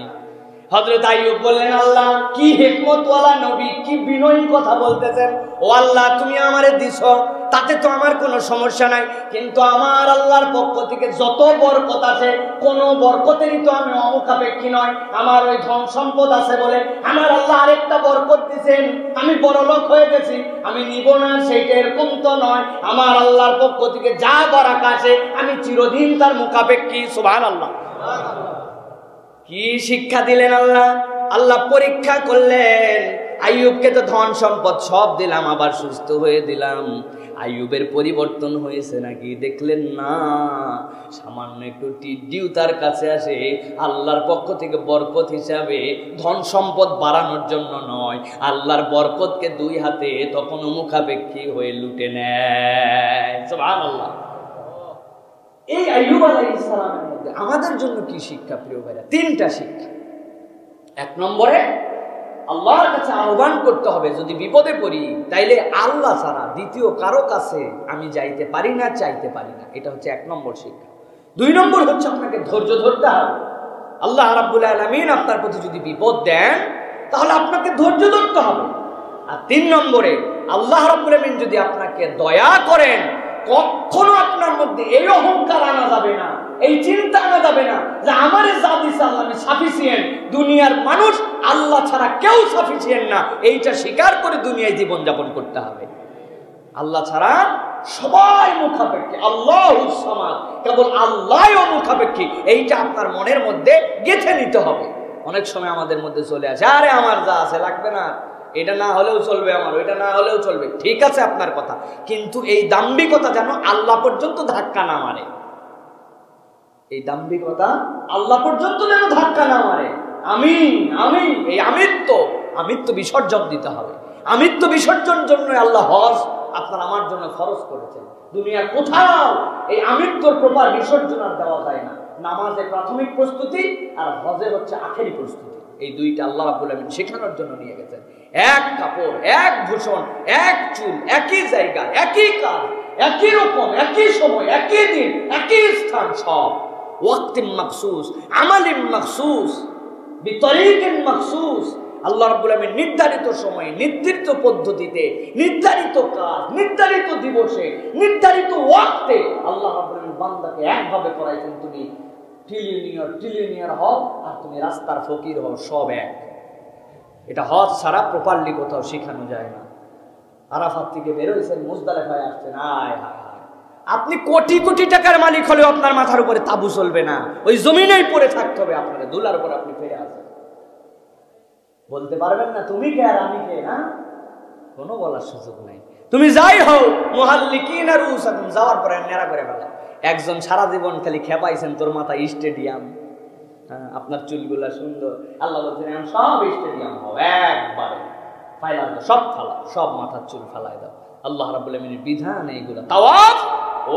হযরত আইয়ুব বললেন আল্লাহ কি হিকমতওয়ালা নবী, কি বিনয়ী কথা বলতেছেন। ও আল্লাহ তুমি আমারে দিছো, তাতে তো আমার কোনো সমস্যা নাই, কিন্তু আমার আল্লাহর পক্ষ থেকে যত বরকত আছে কোনো বরকতেরই তো আমি অমুখাপেক্ষী নয়। আমার ওই ধন সম্পদ আছে বলে আমার আল্লাহ আরেকটা বরকত দিয়েছেন, আমি বড়লোক হয়ে গেছি, আমি নিব না সেইটা এরকম তো নয়। আমার আল্লাহর পক্ষ থেকে যা বরাকা আছে আমি চিরদিন তার মুখাপেক্ষী। সুবহানাল্লাহ। কি শিক্ষা দিলেন আল্লাহ! আল্লাহ পরীক্ষা করলেন। আইয়ুবকে তো ধন সম্পদ সব দিলাম, আবার সুস্থ হয়ে দিলাম, আইয়ুবের পরিবর্তন হয়েছে নাকি? দেখলেন না, সামান্য একটু টিড্ডিও তার কাছে আসে আল্লাহর পক্ষ থেকে বরকত হিসাবে, ধন সম্পদ বাড়ানোর জন্য নয়, আল্লাহর বরকতকে দুই হাতে তখন মুখাপেক্ষী হয়ে লুটে নেয়। সুবহানাল্লাহ। এই আইয়ুব আলাইহিস সালামের মধ্যে আমাদের জন্য কি শিক্ষা প্রিয় ভাইরা? তিনটা শিক্ষা। এক নম্বরে আল্লাহর কাছে আহ্বান করতে হবে, যদি বিপদে পড়ি তাইলে আল্লাহ ছাড়া দ্বিতীয় কারো কাছে আমি যাইতে পারি না, চাইতে পারি না। এটা হচ্ছে এক নম্বর শিক্ষা। দুই নম্বর হচ্ছে আপনাকে ধৈর্য ধরতে হবে। আল্লাহ রাব্বুল আলামিন আপনার প্রতি যদি বিপদ দেন তাহলে আপনাকে ধৈর্য ধরতে হবে। আর তিন নম্বরে আল্লাহ রাব্বুল আলামিন যদি আপনাকে দয়া করেন, কখনো আপনার মধ্যে এই অহংকার আনা যাবে না, এই চিন্তা আনা যাবে না যে আমারে যা দিছে আল্লাহ আমি সাফিসিয়েন্ট, দুনিয়ার মানুষ আল্লাহ ছাড়া কেউ সাফিসিয়েন্ট না, এইটা স্বীকার করে দুনিয়ায় জীবনযাপন করতে হবে। আল্লাহ ছাড়া সবাই মুখাপেক্ষী, আল্লাহুস সামাদ, কেবল আল্লাহই মুখাপেক্ষী, এইটা আপনার মনের মধ্যে গেঁথে নিতে হবে। অনেক সময় আমাদের মধ্যে চলে আসে, আরে আমার যা আছে লাগবে না, এটা না হলেও চলবে, আমার ওইটা না হলেও চলবে। ঠিক আছে আপনার কথা, কিন্তু এই দাম্ভিকতা যেন আল্লাহ পর্যন্ত ধাক্কা না মারে। এই দাম্ভিকতা আল্লাহ পর্যন্ত যেন ধাক্কা না মারে। আমি এই আমিত্ব বিসর্জন দিতে হবে। আমিত্ব বিসর্জনের জন্য আল্লাহ হজ আপনার আমার জন্য খরচ করেছেন। দুনিয়া কোথাও এই আমিত্বর প্রপার বিসর্জন আর দেওয়া যায় না। নামাজে প্রাথমিক প্রস্তুতি আর হজে হচ্ছে আখেরি প্রস্তুতি, এই দুইটা আল্লাহ রাব্বুল আমিন শেখানোর জন্য নিয়ে গেছেন। এক কাপড়, এক ভূষণ, এক চুল, একই জায়গা, একই কাজ, একই রকম, একই সময়, একই দিন, একই স্থান, সব ওয়াক্তিম মাখসুস, আমালিম মাখসুস, বিতরিকিন মাখসুস। আল্লাহ রাব্বুল আমিন নির্ধারিত সময়ে, নির্ধারিত পদ্ধতিতে, নির্ধারিত কাজ, নির্ধারিত দিবসে, নির্ধারিত ওয়াক্তে আল্লাহ রাব্বুল আমিন বান্দাকে একভাবে করাইছেন। তুমি ট্রিলিয়নিয়ার হও আর তুমি রাস্তার ফকির হও, সব এক। এটা হজ ছাড়া প্রপারলি কোথাও শেখানো যায় না। আরাফাত থেকে বের হয়েছেন, মুজদালিফায় আসছেন, আয় হায় হায়, আপনি কোটি কোটি টাকার মালিক হলেও আপনার মাথার উপরে তাবু চলবে না, ওই জমিনেই পড়ে থাকতে হবে। আপনার দুলার উপর আপনি ফিরে আসেন, বলতে পারবেন না তুমি কে আর আমি কে, না কোনো বলার সুযোগ নাই। তুমি যাই হও, মুহাল্লিকিন আর রুসাকুম, যাওয়ার পরে নেড়া করে ফেলা। একজন সারা জীবন খালি খেপাইছেন, তোর মাথা স্টেডিয়াম, আপনার চুলগুলা সুন্দর, আল্লাহ বলছেন এখন সব স্টেডিয়াম হও, একবারে ফাইলা দাও, সব ফালা, সব মাথার চুল ফালাই দাও। আল্লাহ রাব্বুল আমিনের বিধান এইগুলা। তাওয়াফ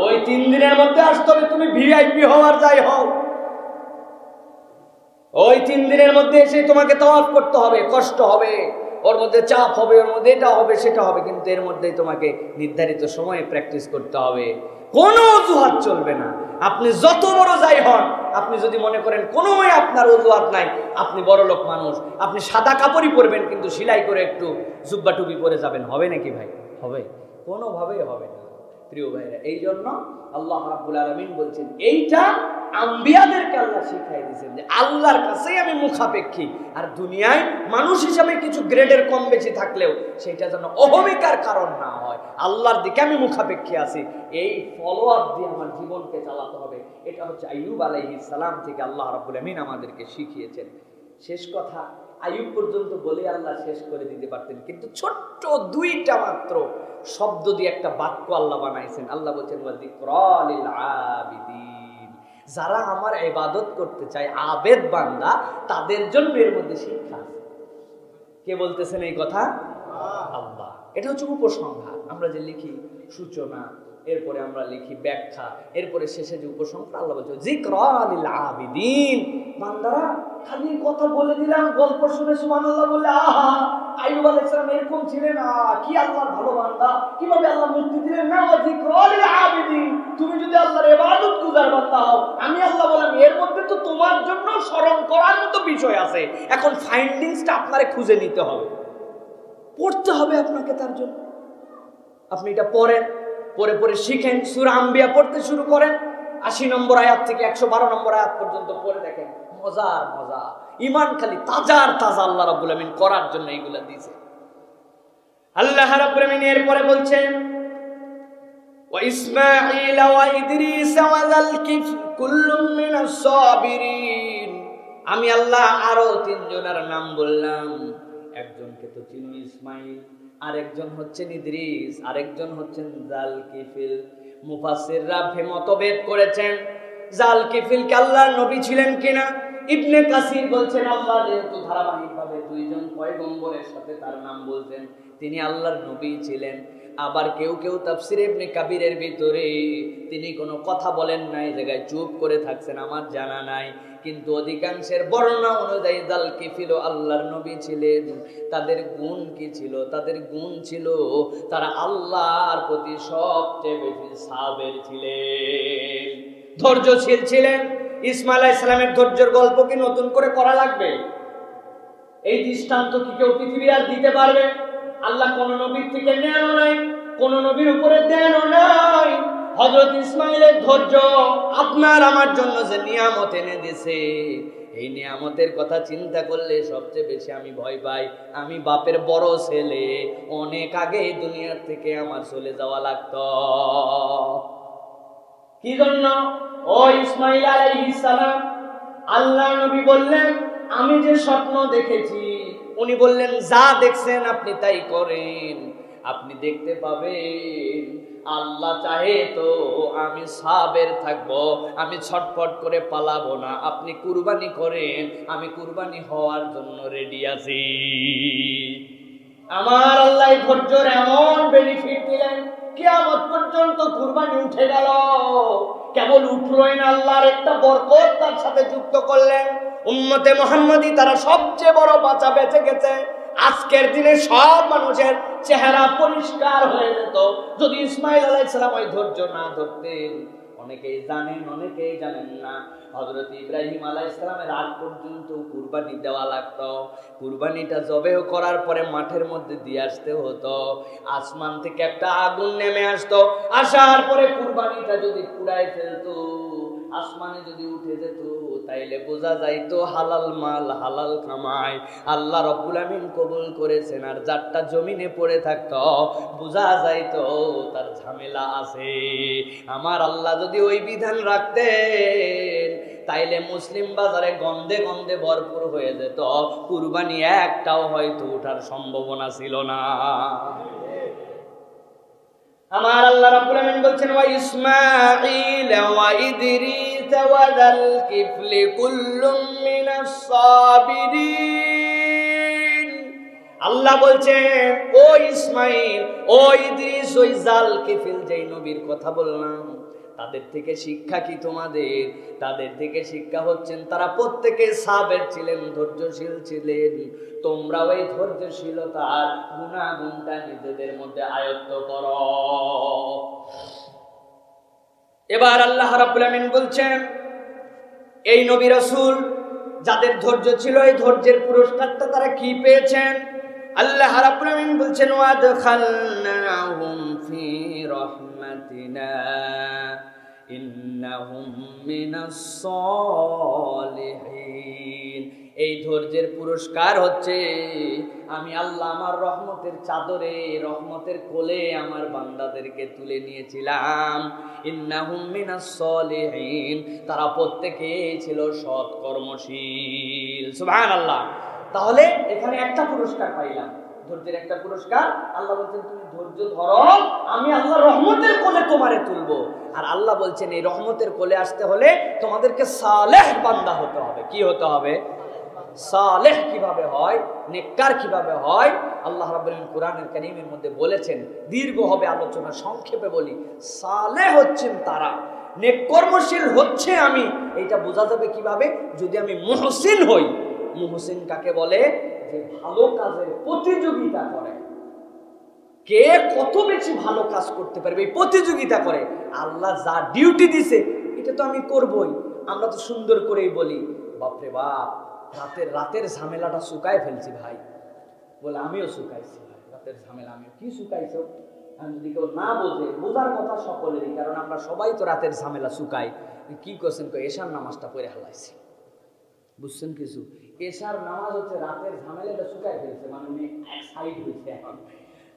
ওই 3 দিনের মধ্যে আসতে হবে, তুমি ভিআইপি হওয়ার যাই হও, ওই 3 দিনের মধ্যে এসে তোমাকে তাওয়াফ করতে হবে। কষ্ট হবে, ওর মধ্যে চাপ হবে, ওর মধ্যে এটা হবে সেটা হবে, কিন্তু এর মধ্যেই তোমাকে নির্ধারিত সময়ে প্র্যাকটিস করতে হবে। কোনো অজুহাত চলবে না। আপনি যত বড় যাই হন, আপনি যদি মনে করেন কোনো আপনার অজুহাত নাই, আপনি বড় লোক মানুষ, আপনি সাদা কাপড়ই পরবেন কিন্তু সেলাই করে একটু জুব্বা টুপি পরে যাবেন, হবে নাকি ভাই? হবে? কোনোভাবেই হবে না প্রিয় ভাইরা। এই জন্য আল্লাহ রাব্বুল আলামিন বলছেন, এইটা আম্বিয়াদেরকে আল্লাহ শিখাই দিয়েছেন যে আল্লাহর কাছেই আমি মুখাপেক্ষী। আর দুনিয়ায় মানুষ হিসাবে কিছু গ্রেডের কম বেশি থাকলেও সেটা যেন অহমিকার কারণ না হয়। আল্লাহর দিকে আমি মুখাপেক্ষী আছি, এই ফলো আপ দিয়ে আমার জীবনকে চালাতে হবে। এটা হচ্ছে আইয়ুব আলাইহিস সালাম থেকে আল্লাহ রাব্বুল আমিন আমাদেরকে শিখিয়েছেন। শেষ কথা আইয়ুব পর্যন্ত বলে আল্লাহ শেষ করে দিতে পারতেন, কিন্তু ছোট্ট 2টা মাত্র শব্দ দিয়ে একটা বাক্য আল্লাহ বানাইছেন। আল্লাহ বলছেন ওয়া যিকরা লিল আবিদিন, যারা আমার ইবাদত করতে চায়, আবেদ বান্দা, তাদের জন্য এর মধ্যে শিক্ষা আছে। কে বলতেছেন এই কথা? আল্লাহ। এটা হচ্ছে উপসংহার। আমরা যে লিখি সূচনা, এরপরে আমরা লিখি ব্যাখ্যা, এরপরে শেষে যে উপসংহার, আল্লাহ বলছে যিকরা লিল আবিদিন। বান্দারা খালি কথা বলে দিলাম, গল্প শুনে সুবহানাল্লাহ বলে আহা আইয়ুব আলাইহিস সালাম এরকম ছিলেন, কি আল্লাহর ভালো বান্দা, কিভাবে আল্লাহ মুক্তি দিলেন। না, ওয়া যিকরা লিল আবিদিন, তুমি যদি আল্লাহর ইবাদত গুজার বান্দা হও, আমি আল্লাহ বললাম এর মধ্যে তো তোমার জন্য স্মরণ করার মতো বিষয় আছে। এখন ফাইন্ডিংসটা আপনারে খুঁজে নিতে হবে, পড়তে হবে আপনাকে। তার জন্য আপনি এটা পড়েন, পরে পরে শিখেন। সূরা আম্বিয়া পড়তে শুরু করেন, 80 নম্বর আয়াত থেকে 112 নম্বর আয়াত পর্যন্ত পড়ে দেখেন। মজার মজা, ঈমান খালি তাজার তাজা আল্লাহ রাব্বুল আমিন করার জন্য এইগুলা দিয়েছে। আল্লাহ রাব্বুল আমিন এরপরে বলছেন ওয়া ইসমাঈল ওয়া ইদরিস ওয়া যাল কিফল কুল্লুম মিনাস সাবিরিন। আমি আল্লাহ আরো 3 জনের নাম বললাম। একজনকে তো চিনো, ইসমাঈল, আরেকজন হচ্ছেন ইদ্রিস, আরেকজন হচ্ছেন জালকিফিল। মুফাসসিররা মতভেদ করেছেন জালকিফিল কে আল্লাহর নবী ছিলেন কিনা, ইবনে কাসির বলছেন আল্লাহ যেহেতু ধারাবাহিকভাবে দুইজন পয়গম্বরের সাথে তার নাম বলছেন, তিনি আল্লাহর নবী ছিলেন। আবার কেউ কেউ তাফসির ইবনে কাবিরের ভিতরে তিনি কোনো কথা বলেন নাই, জায়গায় চুপ করে থাকছেন, আমার জানা নাই। কিন্তু অধিকাংশের বর্ণনা অনুযায়ী যালকিফিল আল্লাহর নবী ছিলেন। তাদের গুণ কি ছিল? তাদের গুণ ছিল তারা আল্লাহর প্রতি সবচেয়ে বেশি সাবের ছিলেন, ধৈর্যশীল ছিলেন। ইসমাঈল আলাইহিস সালামের ধৈর্যের গল্প কি নতুন করে করা লাগবে? এই দৃষ্টান্ত কি কেউ পৃথিবী আর দিতে পারবে? আল্লাহ কোন নবীর থেকে নেনও নাই, কোন নবীর উপরে দেনও নাই। হযরত ইসমাঈলের ধৈর্য আপনার আমার জন্য যে নিয়ামত এনে দিয়েছে, এই নিয়ামতের কথা চিন্তা করলে সবচেয়ে বেশি আমি ভয় পাই। আমি বাপের বড় ছেলে, অনেক আগে দুনিয়ার থেকে আমার চলে যাওয়া লাগতো। কি জন্য? ও ইসমাঈল আলাইহিস সালাম, আল্লাহ নবী বললেন আমি যে স্বপ্ন দেখেছি, উনি বললেন যা দেখছেন আপনি তাই করেন, আপনি দেখতে পাবেন। আল্লাহ চাহে তো আমি সাবের থাকবো, আমি ছটফট করে পালাবো না। আপনি কুরবানি করেন, আমি কুরবানি হওয়ার জন্য রেডি আছি। আমার আল্লাহ ধৈর্যের এমন বেনিফিট দিলেন, কিয়ামত পর্যন্ত কুরবানি উঠে গেল। কেবল উঠলোই না, আল্লাহর একটা বরকত তার সাথে যুক্ত করলেন। উম্মতে মুহাম্মাদি তারা সবচেয়ে বড় বাঁচা বেঁচে গেছে। আজকের দিনে সব মানুষের চেহারা পরিষ্কার হয়ে যেত যদি ইসমাঈল আলাইহিস সালাম ওই ধৈর্য না ধরতেন। অনেকেই জানেন, অনেকেই জানেন না, হযরত ইব্রাহিম আলাইহিস সালামের আগ পর্যন্ত কুরবানি দেওয়া লাগতো। কুরবানিটা জবেহ করার পরে মাঠের মধ্যে দিয়ে আসতে হতো। আসমান থেকে একটা আগুন নেমে আসতো, আসার পরে কুরবানিটা যদি পুড়ায় ফেলতো, আসমানে যদি উঠে যেত, তাইলে বোঝা যাইতো হালাল মাল, হালাল কামাই আল্লাহ রাব্বুল আমিন কবুল করেছেন। আর যারটা জমিনে পড়ে থাকতো, বোঝা যাইতো তার ঝামেলা আছে। আমার আল্লাহ যদি ওই বিধান রাখতেন, তাইলে মুসলিম বাজারে গন্ধে গন্ধে ভরপুর হয়ে যেত, কুরবানি একটাও হয়তো ওঠার সম্ভাবনা ছিল না। আমার আল্লাহ রাব্বুল আমিন বলছেন ওয়া ইসমাঈল ওয়া ইদরিস ওয়া যাল কিফলি কুল্লুম মিনাস সাবিরিন। আল্লাহ বলছেন ও ইসমাঈল, ও ইদ্রিস, ওই জাল কিফিল যেই নবীর কথা বললাম, তাদের থেকে শিক্ষা কি তোমাদের? তাদের থেকে শিক্ষা হচ্ছেন তারা প্রত্যেকে সাবের ছিলেন, ধৈর্যশীল ছিলেন। তোমরা ওই ধৈর্যশীলতার গুণাগুণটা নিজেদের মধ্যে আয়ত্ত করো। এবার আল্লাহ রাব্বুল আমিন বলছেন এই নবী রাসূল যাদের ধৈর্য ছিল, এই ধৈর্যের পুরস্কারটা তারা কি পেয়েছেন? আল্লাহ রাব্বুল আমিন বলছেন ওয়াদখালনাহুম ফি রাহমাতিনা ইন্নাহুম মিনাস সালিহিন। এই ধৈর্যের পুরস্কার হচ্ছে আমি আল্লাহ আমার রহমতের চাদরে, রহমতের কোলে আমার বান্দাদেরকে তুলে নিয়েছিলাম। ইন্নাহুম মিনাস সালিহিন, তারা প্রত্যেকেই ছিল সৎ কর্মশীল। সুবহানাল্লাহ। তাহলে এখানে একটা পুরস্কার পাইলাম, ধৈর্যের একটা পুরস্কার। আল্লাহ বলছেন তুমি ধৈর্য ধরো, আমি আল্লাহ রহমতের কোলে তোমারে তুলবো। আর আল্লাহ বলছেন এই রহমতের কোলে আসতে হলে তোমাদেরকে সালেহ বান্দা হতে হবে। কি হতে হবে? সালেহ কিভাবে হয়, নেককার কিভাবে হয়, আল্লাহ রাব্বুল আলামিন কোরআনুল কারীমের মধ্যে বলেছেন। দীর্ঘ হবে আলোচনা, সংক্ষেপে বলি। সালেহ হচ্ছেন তারা, নেককর্মশীল হচ্ছে আমি। এইটা বোঝা যাবে কিভাবে? যদি আমি মুহসিন হই। মুহসিন কাকে বলে? যে ভালো কাজের প্রতিযোগিতা করে, কে কত বেশি ভালো কাজ করতে পারবে এই প্রতিযোগিতা করে। আল্লাহ যা ডিউটি দিছে এটা তো আমি করবই। আমরা তো সুন্দর করেই বলি বাপরে বাপ, রাতের ঝামেলাটা শুকায় ফেলছি ভাই। বলে আমিও শুকাইছি ভাই, রাতের ঝামেলা আমিও। কি শুকাইছো? আমি যদি কেউ না বোঝে, বোঝার কথা সকলেরই, কারণ আমরা সবাই তো রাতের ঝামেলা শুকাই। কি করছেন? এশার নামাজটা পড়ে হালাইছি। বুঝছেন কিছু? এশার নামাজ হচ্ছে রাতের ঝামেলাটা শুকায় ফেলছে, মানে উনি এক সাইড হয়েছে।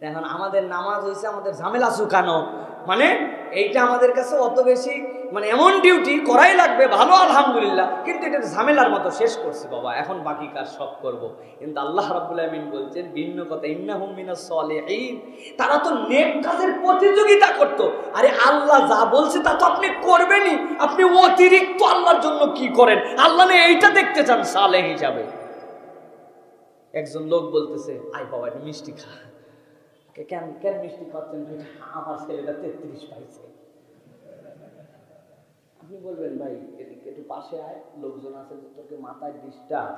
এখন আমাদের নামাজ হয়েছে আমাদের ঝামেলা শুকানো, মানে এইটা আমাদের কাছে অত বেশি মানে এমন ডিউটি করাই লাগবে, ভালো আলহামদুলিল্লাহ, কিন্তু এটা ঝামেলার মতো শেষ করছি বাবা, এখন বাকি কাজ সব করব। কিন্তু আল্লাহ রাব্বুল আমিন বলছেন ভিন্ন কথা, ইন্নাহুম মিনাস সলিহিন, তারা তো নেক কাজের প্রতিযোগিতা করত। আরে আল্লাহ যা বলছে তা তো আপনি করবেনই, আপনি অতিরিক্ত আল্লাহর জন্য কি করেন? আল্লাহ না এইটা দেখতে চান সালেহ হিসাবে। একজন লোক বলতেছে, আই বাবা একটু মিষ্টি খা। কেন কেন মিষ্টি খাচ্ছেন? আমার ছেলেটা 33 পাইছে। আপনি বলবেন ভাই এদিকে একটু পাশে আয়, লোকজন আছে, তোকে মাথায় ডিস্টার্ব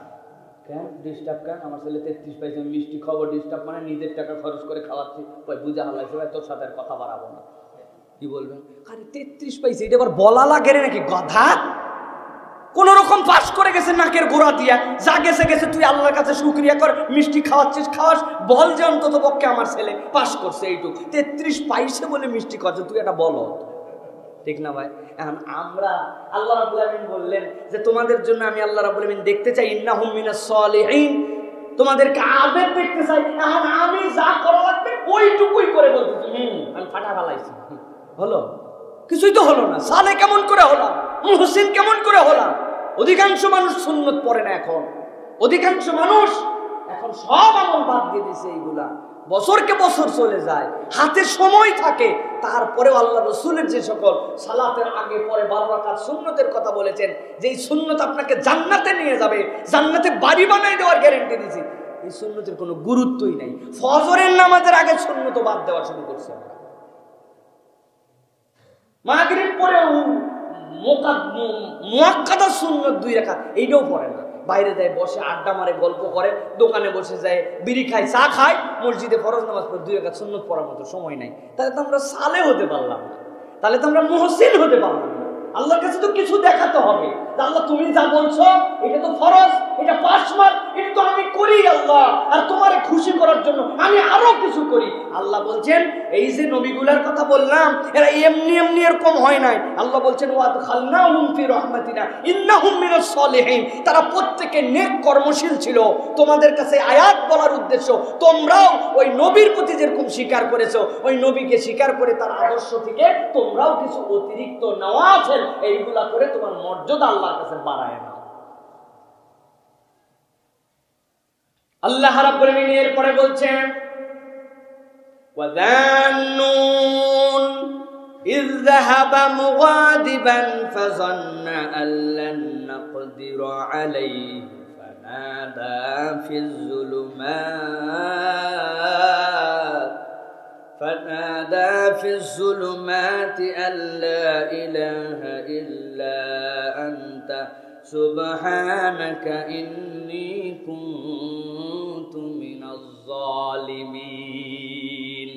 কেন? ডিস্টার্ব কেন? আমার ছেলে 33 পাইছে, মিষ্টি খবর ডিস্টার্ব মানে নিজের টাকা খরচ করে খাওয়াচ্ছি, বুঝা হালাইছে, তোর সাথে আর কথা বাড়াবো না। কি বলবেন? আরে 33 পাইছে, এটা আবার বলা লাগে নাকি গাধা? কোন রকম পাস করে গেছে নাকের গোড়া দিয়া, যা গেছে গেছে, তুই আল্লাহর কাছে শুকরিয়া কর, মিষ্টি খাওয়াচ্ছিস খাওয়াস, বল যে অন্তত পক্ষে আমার ছেলে পাস করছে এইটুক। 33 পাইছে বলে মিষ্টি খাওয়াচ্ছে, তুই এটা বলো, ঠিক না ভাই? এখন আমরা আল্লাহ রাব্বুল আমিন বললেন যে তোমাদের জন্য আমি আল্লাহ রাব্বুল আমিন দেখতে চাই ইন্নাহুম মিনাস সলিহিন, তোমাদেরকে আবেদ দেখতে চাই। এখন আমি যা করা লাগবে ওইটুকুই করে বলতেছি, আমি ফাটা ফালাইছি, হলো? কিছুই তো হলো না। সালে কেমন করে হলাম, মুহসিন কেমন করে হলাম? অধিকাংশ মানুষ সুন্নত পড়ে না এখন, অধিকাংশ মানুষ এখন সব আমল বাদ দিয়ে দিয়েছে। এইগুলা বছরকে বছর চলে যায়, হাতে সময় থাকে, তারপরেও আল্লাহ রসুলের যে সকল সালাতের আগে পরে 12 রাকাত সুন্নতের কথা বলেছেন, যে এই সুন্নত আপনাকে জান্নাতে নিয়ে যাবে, জান্নাতে বাড়ি বানাই দেওয়ার গ্যারান্টি দিয়েছি, এই সুন্নতের কোনো গুরুত্বই নাই। ফজরের নামাজের আগে সুন্নত বাদ দেওয়া শুরু করছে। মাগরিব পরে মুআক্কাদা সুন্নত 2 রাকাত, এইটাও পড়ে না। বাইরে যায় বসে আড্ডা মারে, গল্প করে, দোকানে বসে যায় বিড়ি খায়, চা খায়, মসজিদে ফরজ নামাজ পড়ে 2 রাকাত সুন্নত পড়ার মতো সময় নাই। তাহলে তো আমরা সালে হতে পারলাম না, তাহলে তো আমরা মুহসিন হতে পারলাম না। আল্লাহর কাছে তো কিছু দেখাতে হবে। আল্লাহ তুমি যা বলছো এটা তো ফরজ, এটা 5 মাস, এটা তো আমি করি আল্লাহ, আর তোমারে খুশি করার জন্য আমি আরো কিছু করি। আল্লাহ বলছেন এই যে নবীগুলার কথা বললাম, এরা এমনি এমনি এরকম হয় নাই। আল্লাহ বলছেন ওয়াদখালনাহুম ফি রাহমাতিনা ইন্নাহুম মিনাস সলিহিন, তারা প্রত্যেকে নেক কর্মশীল ছিল। তোমাদের কাছে আয়াত বলার উদ্দেশ্য, তোমরাও ওই নবীর প্রতি যেরকম স্বীকার করেছো, ওই নবীকে স্বীকার করে তার আদর্শ থেকে তোমরাও কিছু অতিরিক্ত নওয়াফিল এইগুলা করে তোমার মর্যাদা আল্লাহর কাছে বাড়ায় নাও। আল্লাহ রাব্বুল আমিন এরপরে বলছেন ওয়াযান্নুন ইয যাহাবা মুগাদিবান ফাযান্না আল্লান নাকদিরু আলাইহি ফানাদা ফিজ যুলুমাতি আল্লা ইলাহা ইল্লা আনতা সুবহানাকা ইন্নী কুনতু মিনাজ জালিমিন।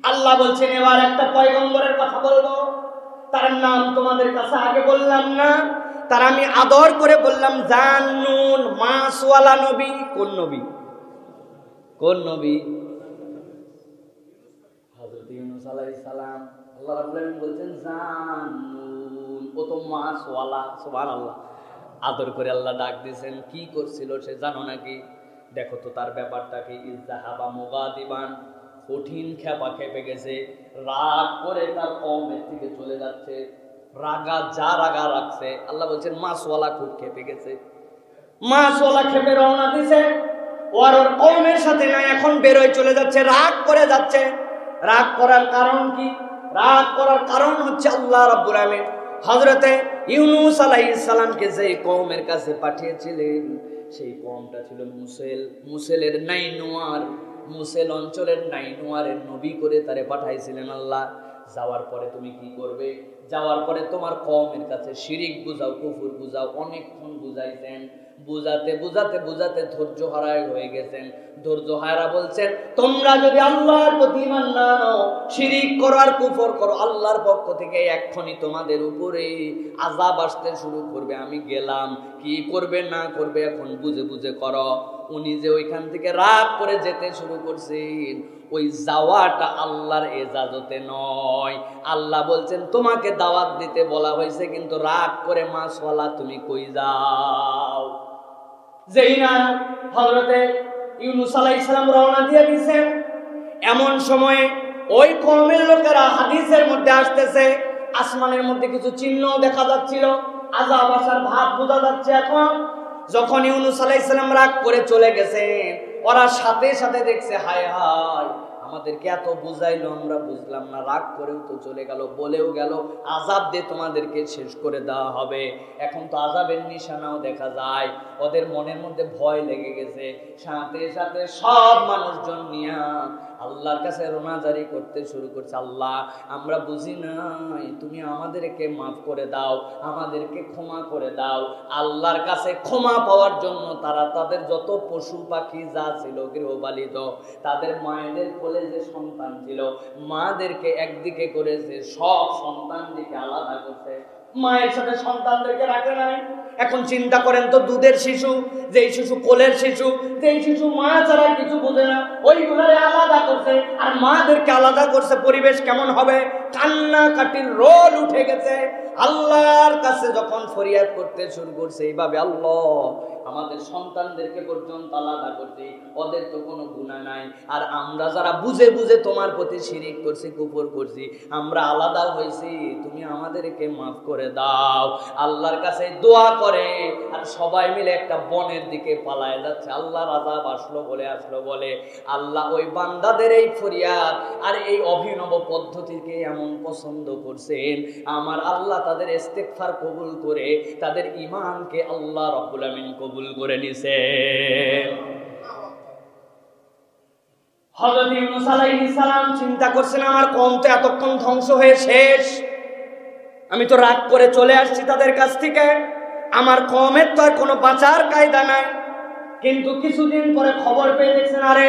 আল্লাহ বলছেন এবার একটা পয়গম্বরের কথা বলবো, তার নাম তোমাদের কাছে আগে বললাম না, তার আমি আদর করে বললাম জান্নুন, মাসওয়ালা নবী। কোন নবী? কোন নবী? হযরত ইউনূস আলাইহিস সালাম। আল্লাহ রাব্বুল আলামিন বলছেন জান্নুন, ও তো মাসওয়ালা। সুবহানাল্লাহ, আদর করে আল্লাহ ডাক দিয়েছেন। কি করছিল সে জানো নাকি? দেখো তো তার ব্যাপারটা কি। ইযহাবা মুগাদিবান, কঠিন খেপা খেপে গেছে, রাগ করে তার কওমের থেকে চলে যাচ্ছে, রাগা যা রাগা রাখছে। আল্লাহ বলছেন মাসওয়ালা খুব খেপে গেছে, মাসওয়ালা খেপে রওনা দিছে, ওর কওমের সাথে না, এখন বের হয়ে চলে যাচ্ছে, রাগ করে যাচ্ছে। রাগ করার কারণ কি? রাগ করার কারণ হচ্ছে আল্লাহ রাব্বুল আমিন হযরতে ইউনূস আলাইহিস সালামকে যে কওমের কাছে পাঠিয়েছিলেন, সেই কওমটা ছিল মুসেল। মুসেলের নাইনুয়ার, মুসেল অঞ্চলের নাইনুয়ারের নবী করে তারে পাঠাইছিলেন আল্লাহ। যাওয়ার পরে তুমি কি করবে? যাওয়ার পরে তোমার কওমের কাছে শিরিক বুঝাও, কুফর বুঝাও। অনেকক্ষণ বুঝাইছেন, বুঝাতে বুঝাতে বুঝাতে ধৈর্য হারায় হয়ে গেছেন। ধৈর্য হারা বলছেন তোমরা যদি আল্লাহর প্রতি ঈমান না আনো, শিরিক করো আর কুফর করো, আল্লাহর পক্ষ থেকে এক্ষুনি তোমাদের উপরে আযাব আসতে শুরু করবে। আমি গেলাম, কি করবে না করবে এখন বুঝে বুঝে করো। উনি যে ওইখান থেকে রাগ করে যেতে শুরু করছেন, ওই যাওয়াটা আল্লাহর এজাজতে নয়। আল্লাহ বলছেন তোমাকে দাওয়াত দিতে বলা হয়েছে, কিন্তু রাগ করে মাসওয়ালা তুমি কই যাও? যেই না হযরতে ইউনূস আলাইহিস সালাম রওনা দিয়ে দিয়েছেন, এমন সময়ে ওই কওমের লোকেরা হাদিসের মধ্যে আসতেছে আসমানের মধ্যে কিছু চিহ্ন দেখা যাচ্ছিল, আযাব আসার ভাব বোঝা যাচ্ছে। এখন যখন ইউনূস আলাইহিস সালাম রাগ করে চলে গেছেন, ওরা সাথে সাথে দেখছে হায় হায় আমাদেরকে এত বুঝাইলো আমরা বুঝলাম না, রাগ করেও তো চলে গেল, বলেও গেল আযাব দিয়ে তোমাদেরকে শেষ করে দেওয়া হবে। এখন তো আযাবের নিশানাও দেখা যায়। ওদের মনের মধ্যে ভয় লেগে গেছে। সাথে সাথে সব মানুষজন নিয়ে আল্লাহর কাছে রোনাজারি করতে শুরু করছে, আল্লাহ আমরা বুঝি নাই, তুমি আমাদেরকে মাফ করে দাও, আমাদেরকে ক্ষমা করে দাও। আল্লাহর কাছে ক্ষমা পাওয়ার জন্য তারা তাদের যত পশু পাখি যা ছিল গৃহপালিত, তাদের মায়েদের কোলে যে সন্তান ছিল মাদেরকে একদিকে করেছে, সব সন্তানদেরকে আলাদা করছে, মায়ের সাথে সন্তানদেরকে রাখে নাই। এখন চিন্তা করেন তো, দুধের শিশু, যেই শিশু কোলের শিশু, যেই শিশু মা ছাড়া কিছু বোঝে না, ওইগুলোরে আলাদা করছে আর মাদেরকে আলাদা করছে, পরিবেশ কেমন হবে? কান্নাকাটির রোল উঠে গেছে। আল্লাহর কাছে যখন ফরিয়াদ করতে শুরু করছে এইভাবে, আল্লাহ আমাদের সন্তানদেরকে পর্যন্ত আলাদা করছি, ওদের তো কোনো গুনাহ নাই, আর আমরা যারা বুঝে বুঝে তোমার প্রতি শিরিক করছি, কুফর করছি, আমরা আলাদা হয়েছি, তুমি আমাদেরকে মাফ করে দাও। আল্লাহর কাছে দোয়া করে আর সবাই মিলে একটা বনের দিকে পালায় যাচ্ছে। আল্লাহর আযাব আসলো বলে আল্লাহ ওই বান্দাদের এই ফরিয়াদ আর এই অভিনব পদ্ধতিকে এমন পছন্দ করছেন, আমার আল্লাহ তাদের ইস্তেগফার কবুল করে তাদের ঈমানকে আল্লাহ রাব্বুল আমিন কবুল করে নিছেন। হযরত ইউনূস আলাইহিস সালাম চিন্তা করছেন, আমার কওম তো এতক্ষণ ধ্বংস হয়ে শেষ, আমি তো রাগ করে চলে আসছি তাদের কাছ থেকে, আমার কওমের তো আর কোনো বাঁচার কায়দা নাই। কিন্তু কিছুদিন পরে খবর পেয়ে দেখছেন, আরে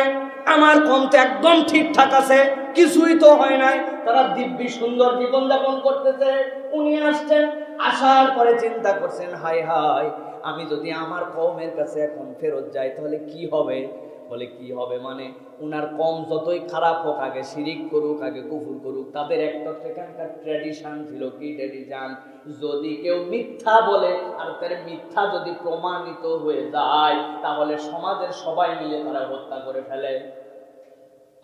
আমার কওম তো একদম ঠিকঠাক আছে, কিছুই তো হয় নাই, তারা দিব্যি সুন্দর জীবনযাপন করতেছে। উনি আসছেন, আসার পরে চিন্তা করছেন, হায় হায় আমি যদি আমার কওমের কাছে এখন ফেরত যাই তাহলে কি হবে? বলে কি হবে মানে, উনার কম যতই খারাপ হোক, আগে শিরিক করুক, আগে কুফর করুক, তাদের একটা সেখানকার ট্র্যাডিশন ছিল। কি ট্র্যাডিশন? যদি কেউ মিথ্যা বলে আর তার মিথ্যা যদি প্রমাণিত হয়ে যায় তাহলে সমাজের সবাই মিলে তারা হত্যা করে ফেলে।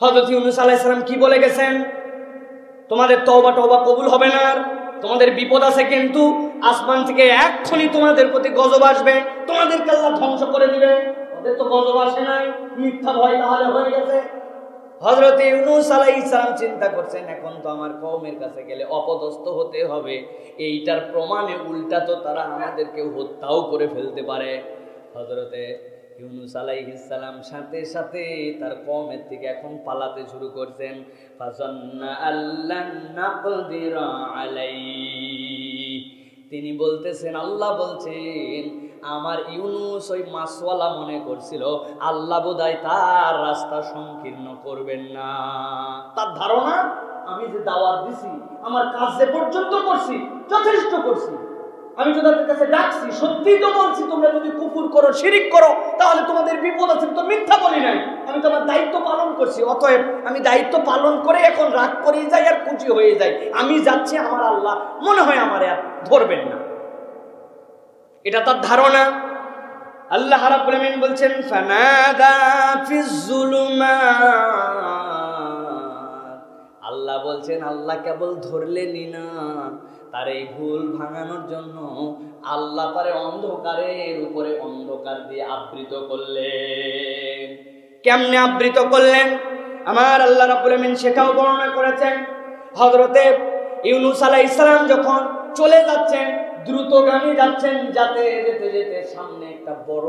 হযরত ইউনূস আলাইহিস সালাম কি বলে গেছেন? তোমাদের তওবা কবুল হবে না, তোমাদের বিপদ আছে, কিন্তু আসমান থেকে এক্ষুনি তোমাদের প্রতি গজব আসবে, তোমাদেরকে আল্লাহ ধ্বংস করে দিবে। ওদের তো গজব আসে নাই, মিথ্যা ভয় তাহলে হয়ে গেছে। হযরত ইউনূস আলাইহিস সালাম চিন্তা করছেন, এখন তো আমার কওমের কাছে গেলে অপদস্থ হতে হবে, এইটার প্রমাণে উল্টা তো তারা আমাদেরকে হত্যাও করে ফেলতে পারে। হযরতে ইউনূস আলাইহিস সালাম সাথে সাথে তার কওমের থেকে এখন পালাতে শুরু করছেন। ফাযান্না আল্লান নাকদিরা আলাইহি, তিনি বলতেছেন, আল্লাহ বলছেন আমার ইউনূস ওই মাসওয়ালা মনে করছিল আল্লাহ বোধহয় তার রাস্তা সংকীর্ণ করবেন না। তার ধারণা আমি যে দাওয়াত দিছি, আমার কাজ যে পর্যন্ত করছি যথেষ্ট করছি, আমি তো তাদের কাছে ডাকছি, সত্যিই তো বলছি তোমরা যদি কুফর করো, শিরিক করো তাহলে তোমাদের বিপদ আছে, তো মিথ্যা বলি নাই, আমি তো আমার দায়িত্ব পালন করছি। অতএব আমি দায়িত্ব পালন করে এখন রাগ করে যাই আর খুশি হয়ে যাই, আমি যাচ্ছি, আমার আল্লাহ মনে হয় আমার আর ধরবেন না, এটা তার ধারণা। আল্লাহ রাব্বুল আমিন বলছেন, ফানাদা ফিজ যুলুমাত, আল্লাহ বলছেন আল্লাহ কেবল ধরলেনই না, তার এই ভুল ভাঙানোর জন্য আল্লাহ তারে অন্ধকারের উপরে অন্ধকার দিয়ে আবৃত করলেন। কেমনে আবৃত করলেন আমার আল্লাহ রাব্বুল আমিন সেটাও বর্ণনা করেছেন। হযরতে ইউনূস আলাইহিস সালাম যখন চলে যাচ্ছেন, দ্রুতগামী যাচ্ছেন, যেতে যেতে সামনে একটা বড়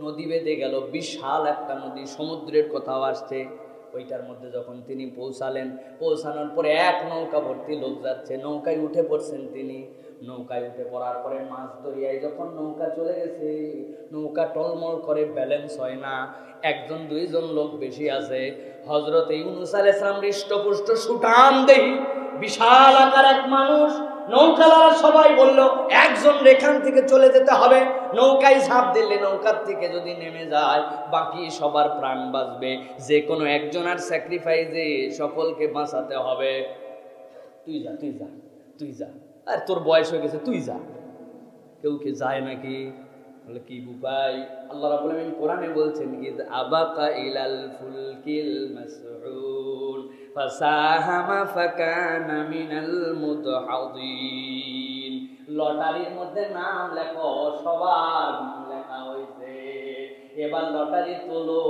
নদী বেঁধে গেল, বিশাল একটা নদী, সমুদ্রের কোথাও আসছে। ওইটার মধ্যে যখন তিনি পৌঁছানোর পরে এক নৌকা ভর্তি লোক যাচ্ছে, নৌকায় উঠে পড়ছেন তিনি। নৌকায় উঠে পড়ার পরে মাছ দরিয়ায় যখন নৌকা চলে গেছে, নৌকা টলমল করে, ব্যালেন্স হয় না, একজন দুইজন লোক বেশি আছে। হযরত ইউনূস আলাইহিস সালাম হৃষ্টপুষ্ট সুঠাম দেহি বিশাল আকার এক মানুষ। নৌকালারা সবাই বলল একজন রেখান থেকে চলে যেতে হবে, নৌকায় ঝাঁপ দিলে নৌকার থেকে যদি নেমে যায় বাকি সবার প্রাণ বাঁচবে, যে কোনো একজনের স্যাক্রিফাইসে সকলকে বাঁচাতে হবে। তুই যা তুই যা তুই যা, আর তোর বয়স হয়ে গেছে, তুই যা। কেউ কি যায় নাকি? বলে কি উপায়? আল্লাহ রাব্বুল আলামিন কোরআনে বলছেন, ইয আবাকা ইলাল ফুলকিল মাসউল ফাসাহামা ফাকানা মিনাল মুদহাদিন। লটারির মধ্যে নাম লেখো, সবার নাম লেখা হয়েছে, এবার লটারি তোলো,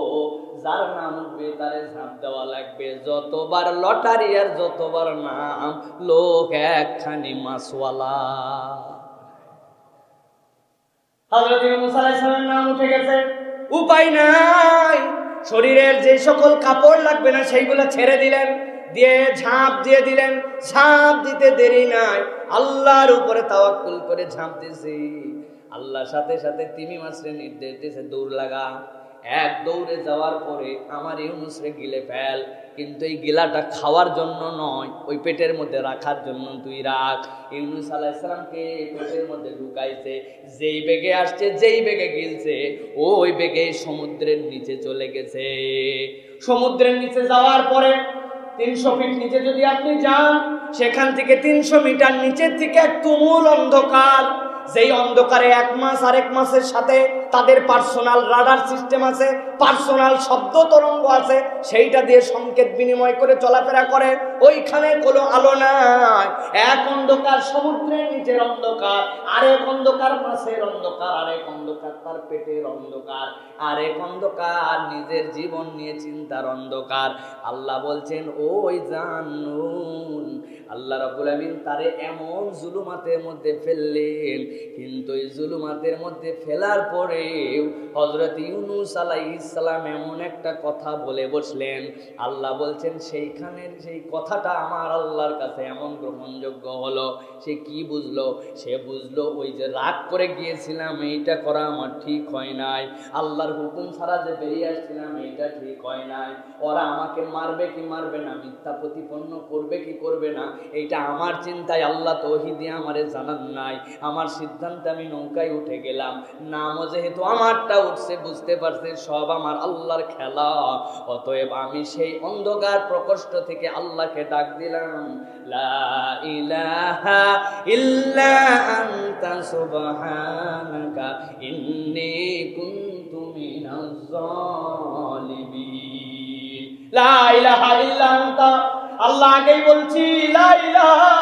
যার নাম উঠবে তারে ঝাঁপ দেওয়া লাগবে। যতবার লটারি আর যতবার নাম, লোক একখানি মাছওয়ালা। হযরত ইউনূস আলাইহিস সালামের নাম উঠে গেছে, উপায় নাই, শরীরের যে সকল কাপড় লাগবে না সেইগুলো ছেড়ে দিলেন, দিয়ে ঝাঁপ দিয়ে দিলেন। ঝাঁপ দিতে দেরি নাই, আল্লাহর উপরে তাওয়াক্কুল করে ঝাঁপ দিয়েছি। আল্লাহ সাথে সাথে তিমি মাছরে নির্দেশ দিয়েছে, দৌড় লাগা। এক দৌড়ে যাওয়ার পরে আমার ইউনূসরে গিলে ফেল, কিন্তু এই গিলাটা খাওয়ার জন্য নয়, ওই পেটের মধ্যে রাখার জন্য তুই রাখ। ইউনূস আলাইহিস সালামকে পেটের মধ্যে ঢুকাইছে, যেই বেগে আসছে, যেই বেগে গিলছে, ওই বেগে সমুদ্রের নিচে চলে গেছে। সমুদ্রের নিচে যাওয়ার পরে 300 ফিট নিচে যদি আপনি যান, সেখান থেকে 300 মিটার নিচের থেকে এক তুমুল অন্ধকার। যেই অন্ধকারে এক মাছ আরেক মাছের সাথে তাদের পার্সোনাল রাডার সিস্টেম আছে, পার্সোনাল শব্দ তরঙ্গ আছে, সেইটা দিয়ে সংকেত বিনিময় করে চলাফেরা করে। ওইখানে কোনো আলো নাই, এক অন্ধকার সমুদ্রের নিচের অন্ধকার, আরেক অন্ধকার মাছের অন্ধকার, আরেক অন্ধকার তার পেটের অন্ধকার, আরেক অন্ধকার নিজের জীবন নিয়ে চিন্তার অন্ধকার। আল্লাহ বলছেন, ওই জান্নুন, আল্লাহ রাব্বুল আমিন তারে এমন জুলুমাতের মধ্যে ফেললেন, কিন্তু এই জুলুমাতের মধ্যে ফেলার পরেও হযরত ইউনূস আলাইহিস সালাম এমন একটা কথা বলে বসলেন। আল্লাহ বলছেন, সেইখানের সেই কথাটা আমার আল্লাহর কাছে এমন গ্রহণযোগ্য হলো। সে কি বুঝলো? সে বুঝলো ওই যে রাগ করে গিয়েছিলাম, এইটা করা আমার ঠিক হয় নাই, আল্লাহর হুকুম ছাড়া যে বেরিয়ে আসছিলাম, এইটা ঠিক হয় নাই, ওরা আমাকে মারবে কি মারবে না, মিথ্যা প্রতিপন্ন করবে কি করবে না, এইটা আমার চিন্তায় আল্লাহ তৌহিদে আমারে জানান নাই। আমার সিদ্ধান্তে আমি নৌকায় উঠে গেলাম, নামও যেহেতু আমারটা উঠছে, বুঝতে পারছে সব আমার আল্লাহর খেলা। অতএব আমি সেই অন্ধকার প্রকোষ্ঠ থেকে আল্লাহকে ডাক দিলাম, লা ইলাহা ইল্লা আনতা সুবহানাকা ইন্নী কুনতু মিনাজ জালিমিন। লা ইলাহা ইল্লা আনতা, আল্লাহ আগেই বলছি, লা ইলাহা,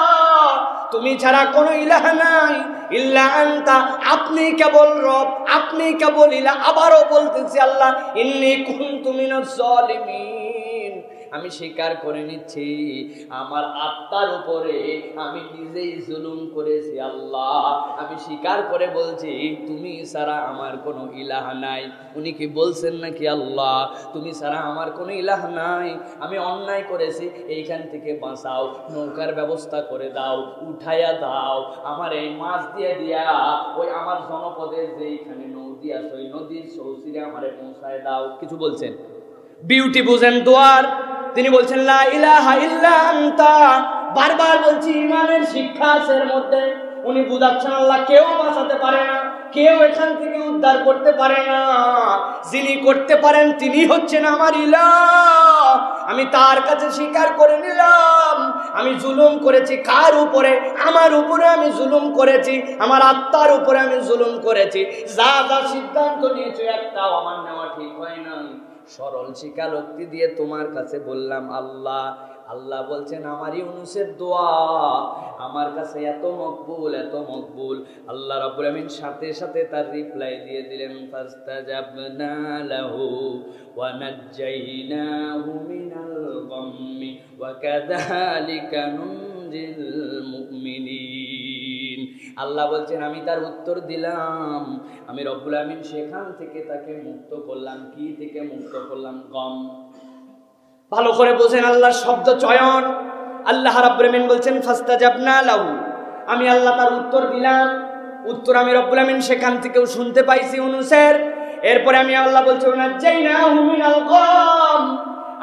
তুমি ছাড়া কোনো ইলাহ নাই, ইল্লা আনতা, আপনি কেবল রব, আপনি কেবল ইলাহ। আবারও বলতেছি, আল্লাহ, ইন্নী কুনতু মিনাজ জালিমিন, আমি স্বীকার করে নিচ্ছি আমার আত্মার উপরে আমি নিজেই জুলুম করেছি। আল্লাহ, আমি স্বীকার করে বলছি তুমি ছাড়া আমার কোনো ইলাহ নাই। উনি কি বলছেন নাকি, আল্লাহ তুমি ছাড়া আমার কোনো ইলাহ নাই, আমি অন্যায় করেছি, এইখান থেকে বাঁচাও, নৌকার ব্যবস্থা করে দাও, উঠাইয়া দাও, আমার এই মাছ দিয়ে দিয়া ওই আমার জনপদের যে এইখানে নদী আছে, ওই নদীর সৌসিরে আমারে পৌঁছায় দাও। কিছু বলছেন, বিউটি বুঝেন দোয়ার। তিনি বলছেন, লা ইলাহা ইল্লা আনতা, বারবার বলছি, ইমানের শিক্ষা আছে এর মধ্যে। উনি বুঝাচ্ছেন, আল্লাহ কেউ বাঁচাতে পারে না, কেউ এখান থেকে উদ্ধার করতে পারে না, যিনি করতে পারেন তিনি হচ্ছেন আমার ইলাহ। আমি তার কাছে স্বীকার করে নিলাম আমি জুলুম করেছি। কার উপরে? আমার উপরে আমি জুলুম করেছি, আমার আত্মার উপরে আমি জুলুম করেছি। যা যা সিদ্ধান্ত নিয়েছো একটাও আমার নেওয়া ঠিক হয় না। সরল স্বীকারোক্তি দিয়ে তোমার কাছে বললাম, আল্লাহ। আল্লাহ বলছেন, আমার ইউনূসের দোয়া আমার কাছে এত মকবুল, এত মকবুল। আল্লাহ রাব্বুল আমিন সাথে সাথে তার রিপ্লাই দিয়ে দিলেন, ফাস্তাজাবনা লাহু ওয়া নাজ্জাইনাহু মিনাল গাম্মি ওয়া কাযালিকা নুনজিল মুমিনিন। আল্লাহ বলছেন, আমি তার উত্তর দিলাম, আমি রব্বুল আমিন সেখান থেকে তাকে মুক্ত করলাম। কি থেকে মুক্ত করলাম? গম। ভালো করে বোঝেন আল্লাহর শব্দ চয়ন। আল্লাহ রাব্বুল আমিন বলছেন, ফাস্তাজাবনা লাহু, আমি আল্লাহ তার উত্তর দিলাম। উত্তর আমি রব্বুল আমিন সেখান থেকেও শুনতে পাইছি ইউনূসের। এরপরে আমি আল্লাহ বলছি, নাজ্জাইনাহু মিনাল গাম,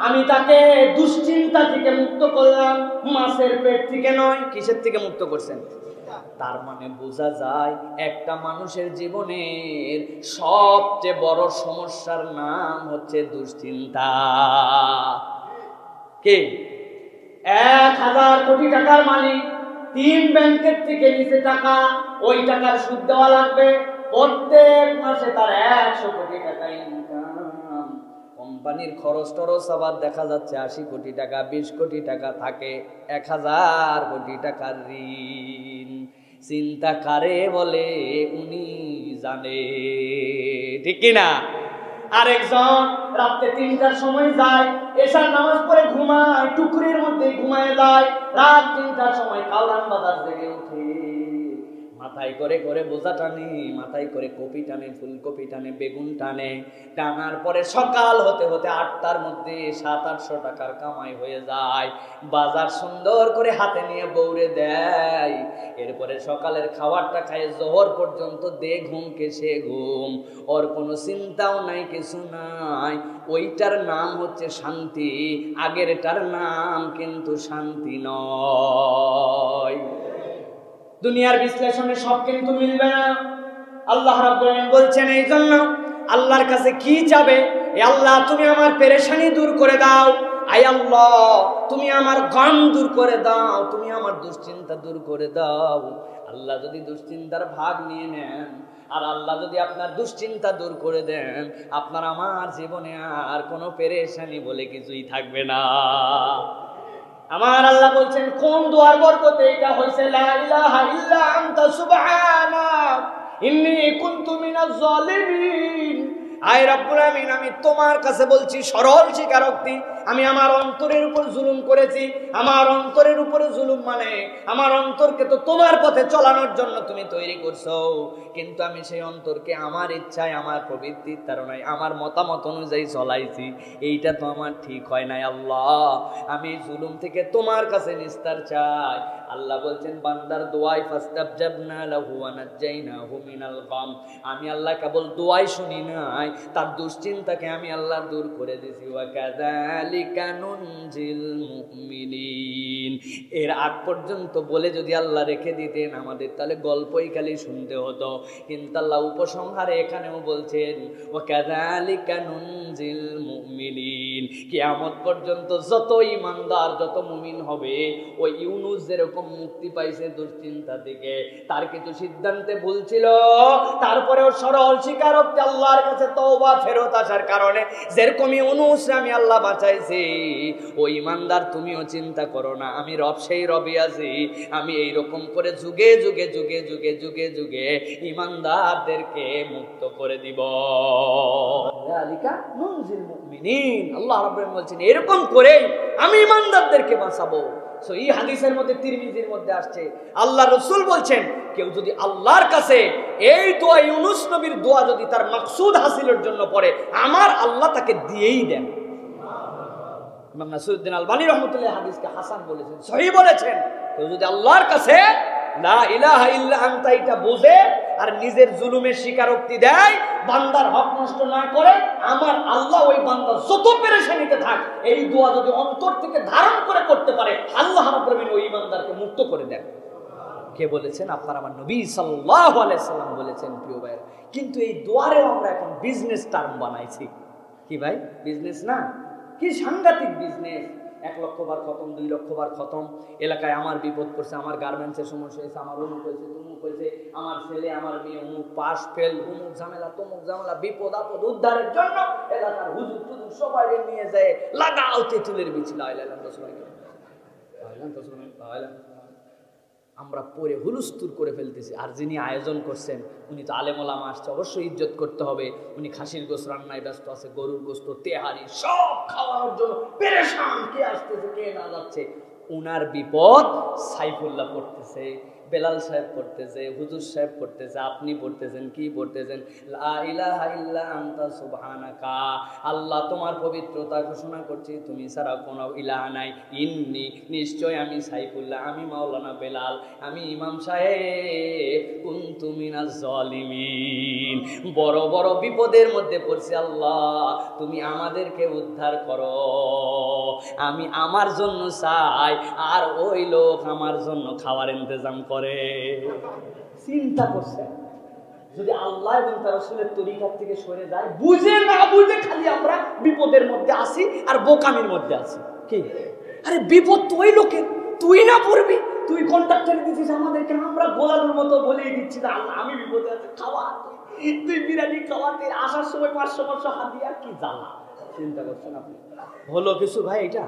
আমি তাকে দুশ্চিন্তা থেকে মুক্ত করলাম, মাছের পেট থেকে নয়। কিসের থেকে মুক্ত করছেন? তার মানে বোঝা যায় একটা মানুষের জীবনের সবচেয়ে বড় সমস্যার নাম হচ্ছে দুশ্চিন্তা। কে? 1000 কোটি টাকার মালিক, 3 ব্যাংকের থেকে নিচে টাকা, ওই টাকার সুদ দেওয়া লাগবে, প্রত্যেক মাসে তার 100 কোটি টাকা ইনকাম, কোম্পানির খরচ টরচ আবার দেখা যাচ্ছে 80 কোটি টাকা, 20 কোটি টাকা থাকে, 1000 কোটি টাকার ঋণ। চিন্তা কারে বলে উনি জানে, ঠিক কিনা? আরেকজন রাতে 3টার সময় যায়, এশার নামাজ পড়ে ঘুমায়, টুকরির মধ্যে ঘুমায় যায়, রাত 3টার সময় কাওরান বাজার জেগে উঠে, মাথায় করে করে বোঝা টানে, মাথায় করে কপি টানে, ফুলকপি টানে, বেগুন টানে, টানার পরে সকাল হতে হতে 8টার মধ্যে 700-800 টাকার কামাই হয়ে যায়। বাজার সুন্দর করে হাতে নিয়ে বউরে দেয়, এরপরে সকালের খাবারটা খায়, জোহর পর্যন্ত দে ঘুমকে সে ঘুম, ওর কোনো চিন্তাও নাই, কিছু নাই। ওইটার নাম হচ্ছে শান্তি, আগেরটার নাম কিন্তু শান্তি নয়। দুনিয়ার বিশ্লেষণে সব কিন্তু মিলবে না। আল্লাহ রাব্বুল আলামিন বলছেন, এই জন্য আল্লাহর কাছে কি চাবে? এ আল্লাহ, তুমি আমার পেরেশানি দূর করে দাও, আয় আল্লাহ তুমি আমার গম দূর করে দাও, তুমি আমার দুশ্চিন্তা দূর করে দাও। আল্লাহ যদি দুশ্চিন্তার ভাগ নিয়ে নেন, আর আল্লাহ যদি আপনার দুশ্চিন্তা দূর করে দেন, আপনার আমার জীবনে আর কোনো পেরেশানি বলে কিছুই থাকবে না। আমার আল্লাহ বলছেন কোন দুয়ার বরকতে এটা হইছে, লা ইলাহা ইল্লা আনতা সুবহানাক ইন্নী কুনতু মিনাজ জালিমিন। আয় রব্বুল আমিন, আমি তোমার কাছে বলছি সরল স্বীকারোক্তি, আমি আমার অন্তরের উপর জুলুম করেছি। আমার অন্তরের উপরে জুলুম মানে আমার অন্তরকে তো তোমার পথে চলানোর জন্য তুমি তৈরি করছো, কিন্তু আমি সেই অন্তরকে আমার ইচ্ছায়, আমার প্রবৃত্তির তাড়নায়, আমার মতামত অনুযায়ী চলাইছি। এইটা তো আমার ঠিক হয় নাই। আল্লাহ, আমি জুলুম থেকে তোমার কাছে নিস্তার চাই। আল্লাহ বলছেন বান্দার দোয়াই ফাস্তাবজাবনা লাহু ওয়া নাজ্জাইনাহু মিনাল গাম। আমি আল্লাহ কেবল দোয়াই শুনি নাই, তার দুশ্চিন্তাকে আমি আল্লাহ দূর করে দিয়েছি। ওয়া কাযালিকা নুনজিল মুমিনিন। এর আগ পর্যন্ত বলে যদি আল্লাহ রেখে দিতেন আমাদের, তাহলে গল্পই খালি শুনতে হতো, কিন্তু আল্লাহ উপসংহারে এখানেও বলছেন ওয়া কাযালিকা নুনজিল মুমিনিন। কিয়ামত পর্যন্ত যত ঈমানদার, যত মুমিন হবে, ওই ইউনুস যেরকম মুক্তি পাইছে দুশ্চিন্তা থেকে, তার কিছু সিদ্ধান্তে ভুল ছিল, তারপরেও সরল স্বীকারোক্তি আল্লাহর কাছে তওবা ফেরত আসার কারণে যেরকম ইউনুস আমি আল্লাহ বাঁচাইছি, ওই ইমানদার তুমিও চিন্তা করো না, আমি রব সেই রবি আছি, আমি এইরকম করে যুগে যুগে যুগে যুগে যুগে যুগে ইমানদারদেরকে মুক্ত করে দিব। আল্লাহ রাব্বুল আলামিন বলছেন এরকম করে আমি ইমানদারদেরকে বাঁচাবো। এই হাদিসের মধ্যে, তিরমিজির মধ্যে আসছে, আল্লাহ রাসূল বলছেন কেউ যদি আল্লাহর কাছে এই দোয়া, ইউনুস নবীর দোয়া যদি তার মাকসুদ হাসিলের জন্য পড়ে, আমার আল্লাহ তাকে দিয়েই দেন। ইমাম নাসিরউদ্দিন আলবানী রাহমাতুল্লাহ হাদিসকে হাসান বলেছেন, সহিহ বলেছেন। কেউ যদি আল্লাহর কাছে লা ইলাহা ইল্লা আনতা এটা বোঝে আর নিজের জুলুমের স্বীকারোক্তি দেয়, বান্দার হক নষ্ট না করে, আমার আল্লাহ ওই বান্দা যত পেরেশানিতে থাক, এই দোয়া যদি অন্তর থেকে ধারণ করে করতে পারে, আল্লাহ রাব্বুল আলামিন ওই বান্দাকে মুক্ত করে দেন। কে বলেছেন? আপনার আমার নবী সাল্লাল্লাহু আলাইহি সাল্লাম বলেছেন। প্রিয় ভাই, কিন্তু এই দোয়ারেও আমরা এখন বিজনেস টার্ম বানাইছি। কি ভাই, বিজনেস না? কি সাংঘাতিক বিজনেস! 1 লক্ষ বার খতম, 2 লক্ষ বার খতম, এলাকায় আমার বিপদ পড়ছে, আমার গার্মেন্টসের সমস্যা হয়েছে, আমার অমুক হয়েছে, তমুক হয়েছে, আমার ছেলে আমার মেয়ে অমুক পাস ফেল, অমুক ঝামেলা তমুক ঝামেলা, বিপদ আপদ উদ্ধারের জন্য এলাকার হুজুর টুজুর সবাই নিয়ে যায়, লাগাও তেঁতুলের বিচি, লা ইলাহা ইল্লাল্লাহ। আমরা পরে হুলুস্তুর করে ফেলতেছি। আর যিনি আয়োজন করছেন উনি তো আলেম ওলামা আসছে, অবশ্যই ইজ্জত করতে হবে। উনি খাসির গোশত রান্নায় ব্যস্ত আছে, গরুর গোশত, তেহারি সব খাওয়ানোর জন্য পেরেশান। কে আসতেছে, কে না যাচ্ছে, উনার বিপদ সাইফুল্লাহ পড়তেছে, বেলাল সাহেব পড়তেছে, হুজুর সাহেব পড়তেছে, আপনি পড়তেছেন, কি পড়তেছেন? লা ইলাহা ইল্লা আনতা সুবহানাকা। আল্লাহ তোমার পবিত্রতা ঘোষণা করছি, তুমি ছাড়া কোনো ইলাহা নাই। ইন্নী নিশ্চয় আমি সাইফুল্লাহ, আমি মাওলানা বেলাল, আমি ইমাম সাহেব কুনতু মিনাজ জালিমিন। বড় বড় বিপদের মধ্যে পড়ছি, আল্লাহ তুমি আমাদেরকে উদ্ধার করো। আমি আমার জন্য চাই, আর ওই লোক আমার জন্য খাওয়ার ইন্তজাম করে। চিন্তা করছে, যদি আল্লাহ এবং তার রাসূলের তরিকার থেকে সরে যায়, বুঝে না বুঝে খালি আমরা বিপদের মধ্যে আছি আর বোকামির মধ্যে আছি। কি? আরে বিপদ তো ওই লোকের, তুই না পড়বি, তুই কন্ট্রাক্টরে দিচ্ছিস আমাদেরকে, আমরা গোলামের মতো বলেই দিচ্ছি না আল্লাহ আমি বিপদে আছি, খাওয়া তুই বিরিয়ানি খাওয়াতে আসার সময় 500 হাদিয়া, কি জ্বালা। চিন্তা করছেন আপনি, হলো কিছু ভাই এটা?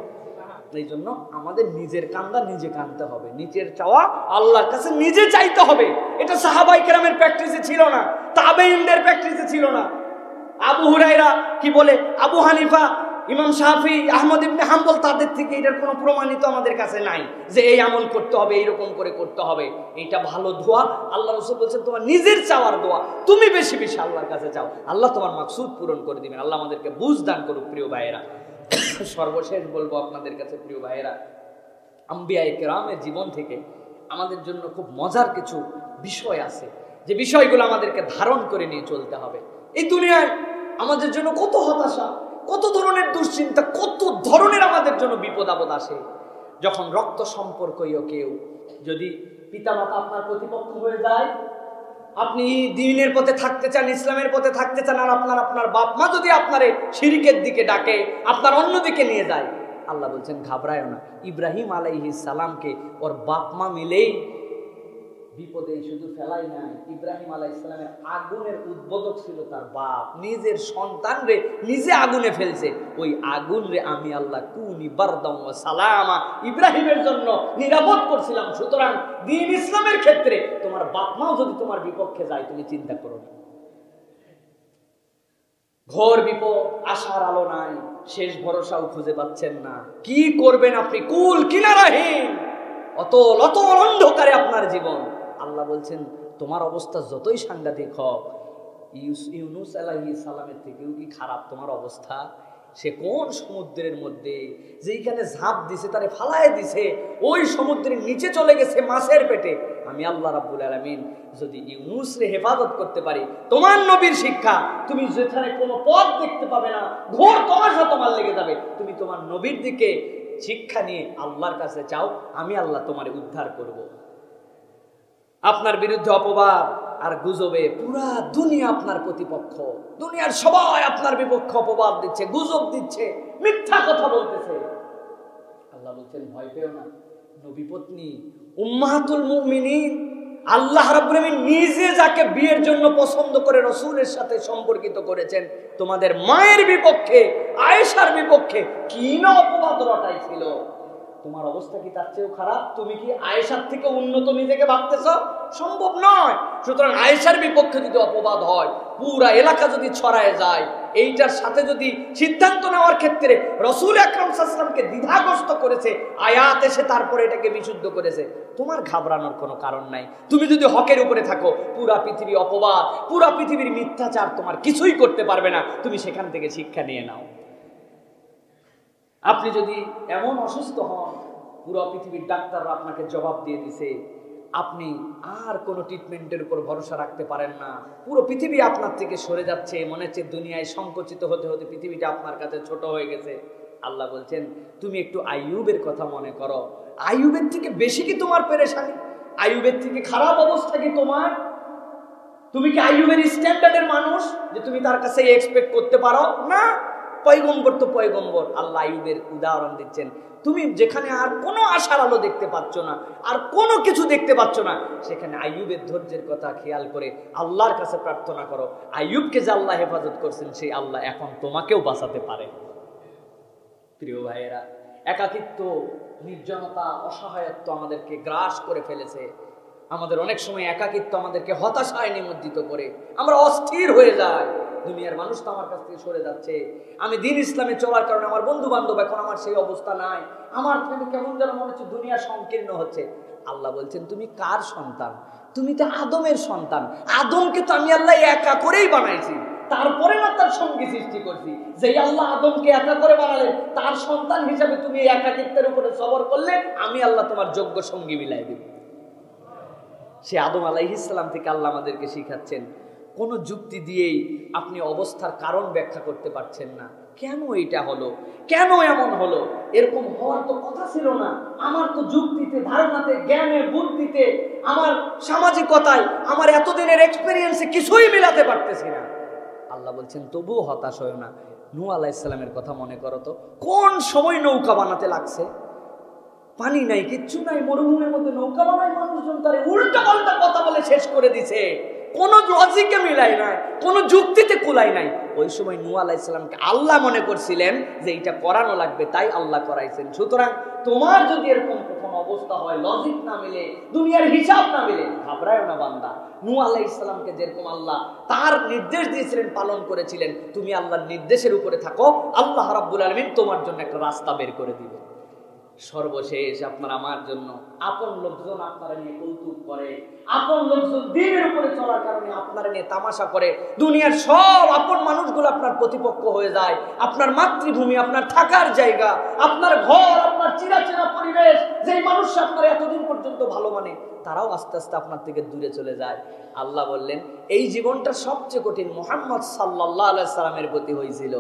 এই জন্য আমাদের নিজের কান্দা নিজে কাঁদতে হবে, নিজের চাওয়া আল্লাহর কাছে নিজে চাইতে হবে। এটা সাহাবায়ে কেরামের প্র্যাকটিসে ছিল না, তাবেঈনদের প্র্যাকটিসে ছিল না। আবু হুরায়রা কি বলে, আবু হানিফা, ইমাম শাফি, আহমদ ইবনে হাম্বল, তাদের থেকে এটার কোনো প্রমাণিত আমাদের কাছে নাই যে এই আমল করতে হবে, এইরকম করে করতে হবে। এটা ভালো দোয়া। আল্লাহ রাসূল বলেছেন তোমার নিজের চাওয়ার দোয়া, তুমি বেশি বেশি আল্লাহর কাছে চাও, আল্লাহ তোমার মাকসুদ পূরণ করে দিবেন। আল্লাহ আমাদেরকে বুঝ দান করুক। প্রিয় ভাইয়েরা, সর্বশেষ বলবো আপনাদের কাছে, প্রিয় ভাইয়েরা, আম্বিয়ায়ে কেরামের জীবন থেকে আমাদের জন্য খুব মজার কিছু বিষয় আছে, যে বিষয়গুলো আমাদেরকে ধারণ করে নিয়ে চলতে হবে। এই দুনিয়ায় আমাদের জন্য কত হতাশা, কত ধরনের দুশ্চিন্তা, কত ধরনের আমাদের জন্য বিপদ আপদ আসে। যখন রক্ত সম্পর্কীয় কেউ যদি পিতামাতা আপনার প্রতিপক্ষ হয়ে যায়, আপনি দ্বীনের পথে থাকতে চান, ইসলামের পথে থাকতে চান, আর আপনার বাপ মা যদি আপনার শিরকের দিকে ডাকে, আপনার অন্যদিকে নিয়ে যায়, আল্লাহ বলছেন ঘাবড়ায়ও না। ইব্রাহিম আলাইহিস সালামকে ওর বাপ মা মিলেই বিপদে শুধু ফেলাই নাই, ইব্রাহিম আলাইহিস সালামের আগুনের উদ্বোধক ছিল তার বাপ, নিজের সন্তান রে নিজে আগুনে ফেলছে। ওই আগুন রে আমি আল্লাহ কুনি বারদাম ওয়া সালামা ইব্রাহিমের জন্য নিরাপদ করছিলাম। সুতরাং দ্বীন ইসলামের ক্ষেত্রে তোমার বাপ মাও যদি তোমার বিপক্ষে যায়, তুমি চিন্তা করো না। ঘোর বিপদ, আশার আলো নাই, শেষ ভরসাও খুঁজে পাচ্ছেন না, কি করবেন আপনি? কুল কিনারাহীন, অতল অতল অন্ধকারে আপনার জীবন। আল্লাহ বলছেন তোমার অবস্থা যতই সাংঘাতিক হোক, ইউনূস আলাইহিস সালামের থেকেও কি খারাপ তোমার অবস্থা? সে কোন সমুদ্রের মধ্যে, যেইখানে ঝাঁপ দিছে তারে ফালায় দিছে, ওই সমুদ্রের নিচে চলে গেছে মাছের পেটে। আমি আল্লাহ রাব্বুল আলামিন যদি ইউনূসকে হেফাজত করতে পারি, তোমার নবীর শিক্ষা, তুমি যেখানে কোনো পথ দেখতে পাবে না, ঘোর তমাশা তোমার লেগে যাবে, তুমি তোমার নবীর দিকে শিক্ষা নিয়ে আল্লাহর কাছে চাও, আমি আল্লাহ তোমার উদ্ধার করব। আপনার বিরুদ্ধে অপবাদ আর গুজবে পুরা দুনিয়া আপনার প্রতিপক্ষ, দুনিয়ার সবাই আপনার বিপক্ষে অপবাদ দিচ্ছে, গুজব দিচ্ছে, মিথ্যা কথা বলতেছে। আল্লাহ বলছেন ভয় পেও না, নবী পত্নী উম্মাহাতুল মুমিনিন আল্লাহ রাব্বুল আলামিন নিজে যাকে বিয়ের জন্য পছন্দ করে রাসূলের সাথে সম্পর্কিত করেছেন, তোমাদের মায়ের বিপক্ষে, আয়েশার বিপক্ষে কি না অপবাদ রটাইছিল। তোমার অবস্থা কি তার চেয়েও খারাপ? তুমি কি আয়েশার থেকে উন্নত নিজেকে ভাবতেছ? সম্ভব নয়। সুতরাং আয়েশার বিপক্ষে যদি অপবাদ হয়, পুরা এলাকা যদি ছড়ায় যায়, এইটার সাথে যদি সিদ্ধান্ত নেওয়ার ক্ষেত্রে রাসূল আকরাম সাল্লাল্লাহু আলাইহি ওয়াসাল্লামকে দ্বিধাগ্রস্ত করেছে, আয়াত এসে তারপরে এটাকে বিশুদ্ধ করেছে, তোমার ঘাবড়ানোর কোনো কারণ নাই। তুমি যদি হকের উপরে থাকো, পুরা পৃথিবী অপবাদ, পুরা পৃথিবীর মিথ্যাচার তোমার কিছুই করতে পারবে না। তুমি সেখান থেকে শিক্ষা নিয়ে নাও। আপনি যদি এমন অসুস্থ হন, পুরো পৃথিবীর ডাক্তাররা আপনাকে জবাব দিয়ে দিছে, আপনি আর কোনো ট্রিটমেন্টের উপর ভরসা রাখতে পারেন না, পুরো পৃথিবী আপনার থেকে সরে যাচ্ছে, মনে হচ্ছে দুনিয়ায় সংকুচিত হতে হতে পৃথিবীটা আপনার কাছে ছোট হয়ে গেছে। আল্লাহ বলছেন তুমি একটু আইয়ুবের কথা মনে করো। আইয়ুবের থেকে বেশি কি তোমার পেরেশানি? আইয়ুবের থেকে খারাপ অবস্থা কি তোমার? তুমি কি আইয়ুবের স্ট্যান্ডার্ডের মানুষ যে তুমি তার কাছে এক্সপেক্ট করতে পারো? না, পয়গম্বর তো পয়গম্বর। আল্লাহ আইয়ুবের উদাহরণ দিচ্ছেন, তুমি যেখানে আর কোনো আশার আলো দেখতে পাচ্ছ না, আর কোনো কিছু দেখতে পাচ্ছ না, সেখানে আইয়ুবের ধৈর্যের কথা খেয়াল করে আল্লাহর কাছে প্রার্থনা করো। আইয়ুবকে যে আল্লাহ হেফাজত করছেন, সেই আল্লাহ এখন তোমাকেও বাঁচাতে পারে। প্রিয় ভাইয়েরা, একাকিত্ব, নির্জনতা, অসহায়ত্ব আমাদেরকে গ্রাস করে ফেলেছে। আমাদের অনেক সময় একাকিত্ব আমাদেরকে হতাশায় নিমজ্জিত করে, আমরা অস্থির হয়ে যাই। দুনিয়ার মানুষ তো আমার কাছ থেকে সরে যাচ্ছে, আমি দ্বীন ইসলামে চলার কারণে আমার বন্ধু বান্ধব, এখন আমার সেই অবস্থা নাই, আমার কেমন যেন মনে হচ্ছে দুনিয়া সংকীর্ণ হচ্ছে। আল্লাহ বলছেন তুমি কার সন্তান? তুমি তো আদমের সন্তান। আদমকে তো আমি আল্লাহ একা করেই বানাইছি, তারপরে না তার সঙ্গী সৃষ্টি করছি। যেই আল্লাহ আদমকে একা করে বানালেন, তার সন্তান হিসাবে তুমি একাকিত্বের উপরে সবর করলে, আমি আল্লাহ তোমার যোগ্য সঙ্গী মিলাই দেব। সে আদম আলাইহিস সালাম থেকে আল্লাহ আমাদেরকে শিখাচ্ছেন, কোনো যুক্তি দিয়েই আপনি অবস্থার কারণ ব্যাখ্যা করতে পারছেন না। কেন এটা হলো, কেন এমন হলো, এরকম হওয়ার তো কথা ছিল না। আমার তো যুক্তিতে, ধারণাতে, জ্ঞানে, বুদ্ধিতে, আমার সামাজিকতায়, আমার এতদিনের এক্সপেরিয়েন্সে কিছুই মিলাতে পারতেছি না। আল্লাহ বলছেন তবুও হতাশ হও না। নূহ আলাইহিস সালামের কথা মনে করো তো, কোন সময় নৌকা বানাতে লাগছে? পানি নাই, কিচ্ছু নাই, মরুভূমির মধ্যে নৌকা বানায় মানুষজন তারে উল্টা পাল্টা কথা বলে শেষ করে দিছে, কোনো লজিকে মিলাই নাই, কোনো যুক্তিতে কুলাই নাই। ওই সময় নূহ আলাইহিস সালামকে আল্লাহ মনে করছিলেন যে এটা করানো লাগবে, তাই আল্লাহ করাইছেন। সুতরাং তোমার যদি এরকম প্রথম অবস্থা হয়, লজিক না মিলে, দুনিয়ার হিসাব না মিলে, ঘাবড়ায় না বান্দা। নূহ আলাইহিস সালামকে যেরকম আল্লাহ তার নির্দেশ দিয়েছিলেন, পালন করেছিলেন, তুমি আল্লাহর নির্দেশের উপরে থাকো, আল্লাহ রাব্বুল আলামিন তোমার জন্য একটা রাস্তা বের করে দিবে। সর্বশেষ আপনার আমার জন্য আপন লোকজন আপনারা নিয়ে কৌতুক করে, আপন লোকজন দিনের উপরে চলার কারণে আপনারা নিয়ে তামাশা করে, দুনিয়ার সব আপন মানুষগুলো আপনার প্রতিপক্ষ হয়ে যায়। আপনার মাতৃভূমি, আপনার থাকার জায়গা, আপনার ঘর, আপনার চিরাচেনা পরিবেশ, যেই মানুষ আপনার এতদিন পর্যন্ত ভালো মানে, তারাও আস্তে আস্তে আপনার থেকে দূরে চলে যায়। আল্লাহ বললেন এই জীবনটা সবচেয়ে কঠিন মুহাম্মদ সাল্লাল্লাহু আলাইহি সাল্লামের প্রতি হয়েছিল।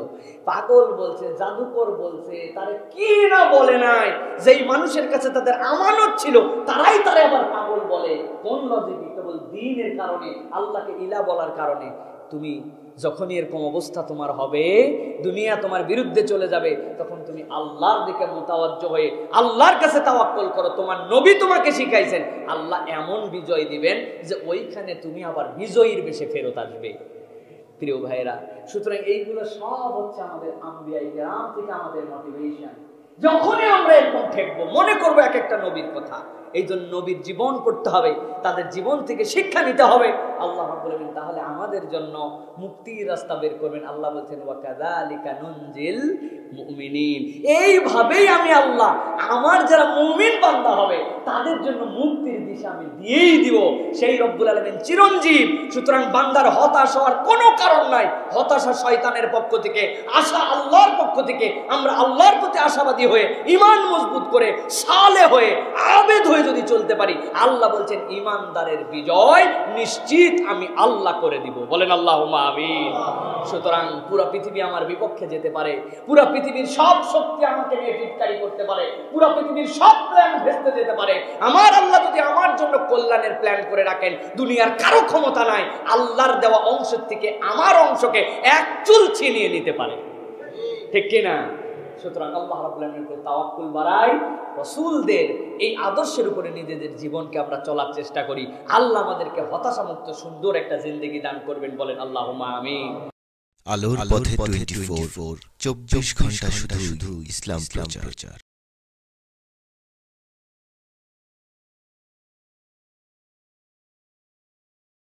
পাগল বলছে, জাদুকর বলছে, তারে কি না বলে নাই, যেই মানুষের কাছে তাদের আমানত ছিল তারাই তারে আবার পাগল বলে। কোন লজিক? কেবল দ্বীনের কারণে, আল্লাহকে ইলা বলার কারণে। তুমি যখনই এরকম অবস্থা তোমার হবে, দুনিয়া তোমার বিরুদ্ধে চলে যাবে, তখন তুমি আল্লাহর দিকে মুতাওয়াজ্জহ হয়ে আল্লাহর কাছে তাওয়াক্কুল করো। তোমার নবী তোমাকে শিখাইছেন, আল্লাহ এমন বিজয় দিবেন যে ওইখানে তুমি আবার বিজয়ীর বেশে ফেরত আসবে। প্রিয় ভাইরা, সুতরাং এইগুলো সব হচ্ছে আমাদের আম্বিয়া কিরাম থেকে আমাদের মোটিভেশন। যখনই আমরা এরকম ঠেকবো, মনে করবো এক একটা নবীর কথা, এই জন্য নবীর জীবন পড়তে হবে, তাদের জীবন থেকে শিক্ষা নিতে হবে। আল্লাহ বলবেন তাহলে আমাদের জন্য মুক্তির রাস্তা বের করবেন। আল্লাহ বলছেন ওয়া কাযালিকা নুনজিল মুমিনিন, এইভাবেই আমি আল্লাহ আমার যারা মুমিন বান্দা হবে তাদের জন্য মুক্তির দিশা আমি দিয়েই দিব। সেই রব্বুল আলামিন চিরঞ্জীব। সুতরাং বান্দার হতাশ হওয়ার কোনো কারণ নাই। হতাশা শয়তানের পক্ষ থেকে, আশা আল্লাহর পক্ষ থেকে। আমরা আল্লাহর প্রতি আশাবাদী হয়ে, ঈমান মজবুত করে, সালেহ হয়ে, আবেদ হয়ে যদি চলতে পারি, আল্লাহ বলছেন ঈমানদারের বিজয় নিশ্চিত আমি আল্লাহ করে দিব। বলেন আল্লাহুম্মা আমিন। সুতরাং পুরো পৃথিবী আমার বিপক্ষে যেতে পারে, পুরো পৃথিবীর সব শক্তি আমাকে নিয়ে টিটকারি করতে পারে, পুরো পৃথিবীর সব প্ল্যান ভেস্তে যেতে পারে, আমার আল্লাহ যদি আমার জন্য কল্যাণের প্ল্যান করে রাখেন, দুনিয়ার কারো ক্ষমতা নাই আল্লাহর দেওয়া অংশের থেকে আমার অংশকে এক চুল ছিনিয়ে নিতে পারে। ঠিক কিনা? সুতরাং আল্লাহ রাব্বুল আলামিনের উপর তাওয়াক্কুল বাড়াই, রাসূলদের এই আদর্শের উপরে নিজেদের জীবনকে আমরা চলার চেষ্টা করি। আল্লাহ আমাদেরকে হতাশামুক্ত সুন্দর একটা জিন্দেগি দান করবেন। বলেন আল্লাহুম্মা আমিন। আলোর পথে 24 24 ঘন্টা শুধু ইসলাম প্রচার।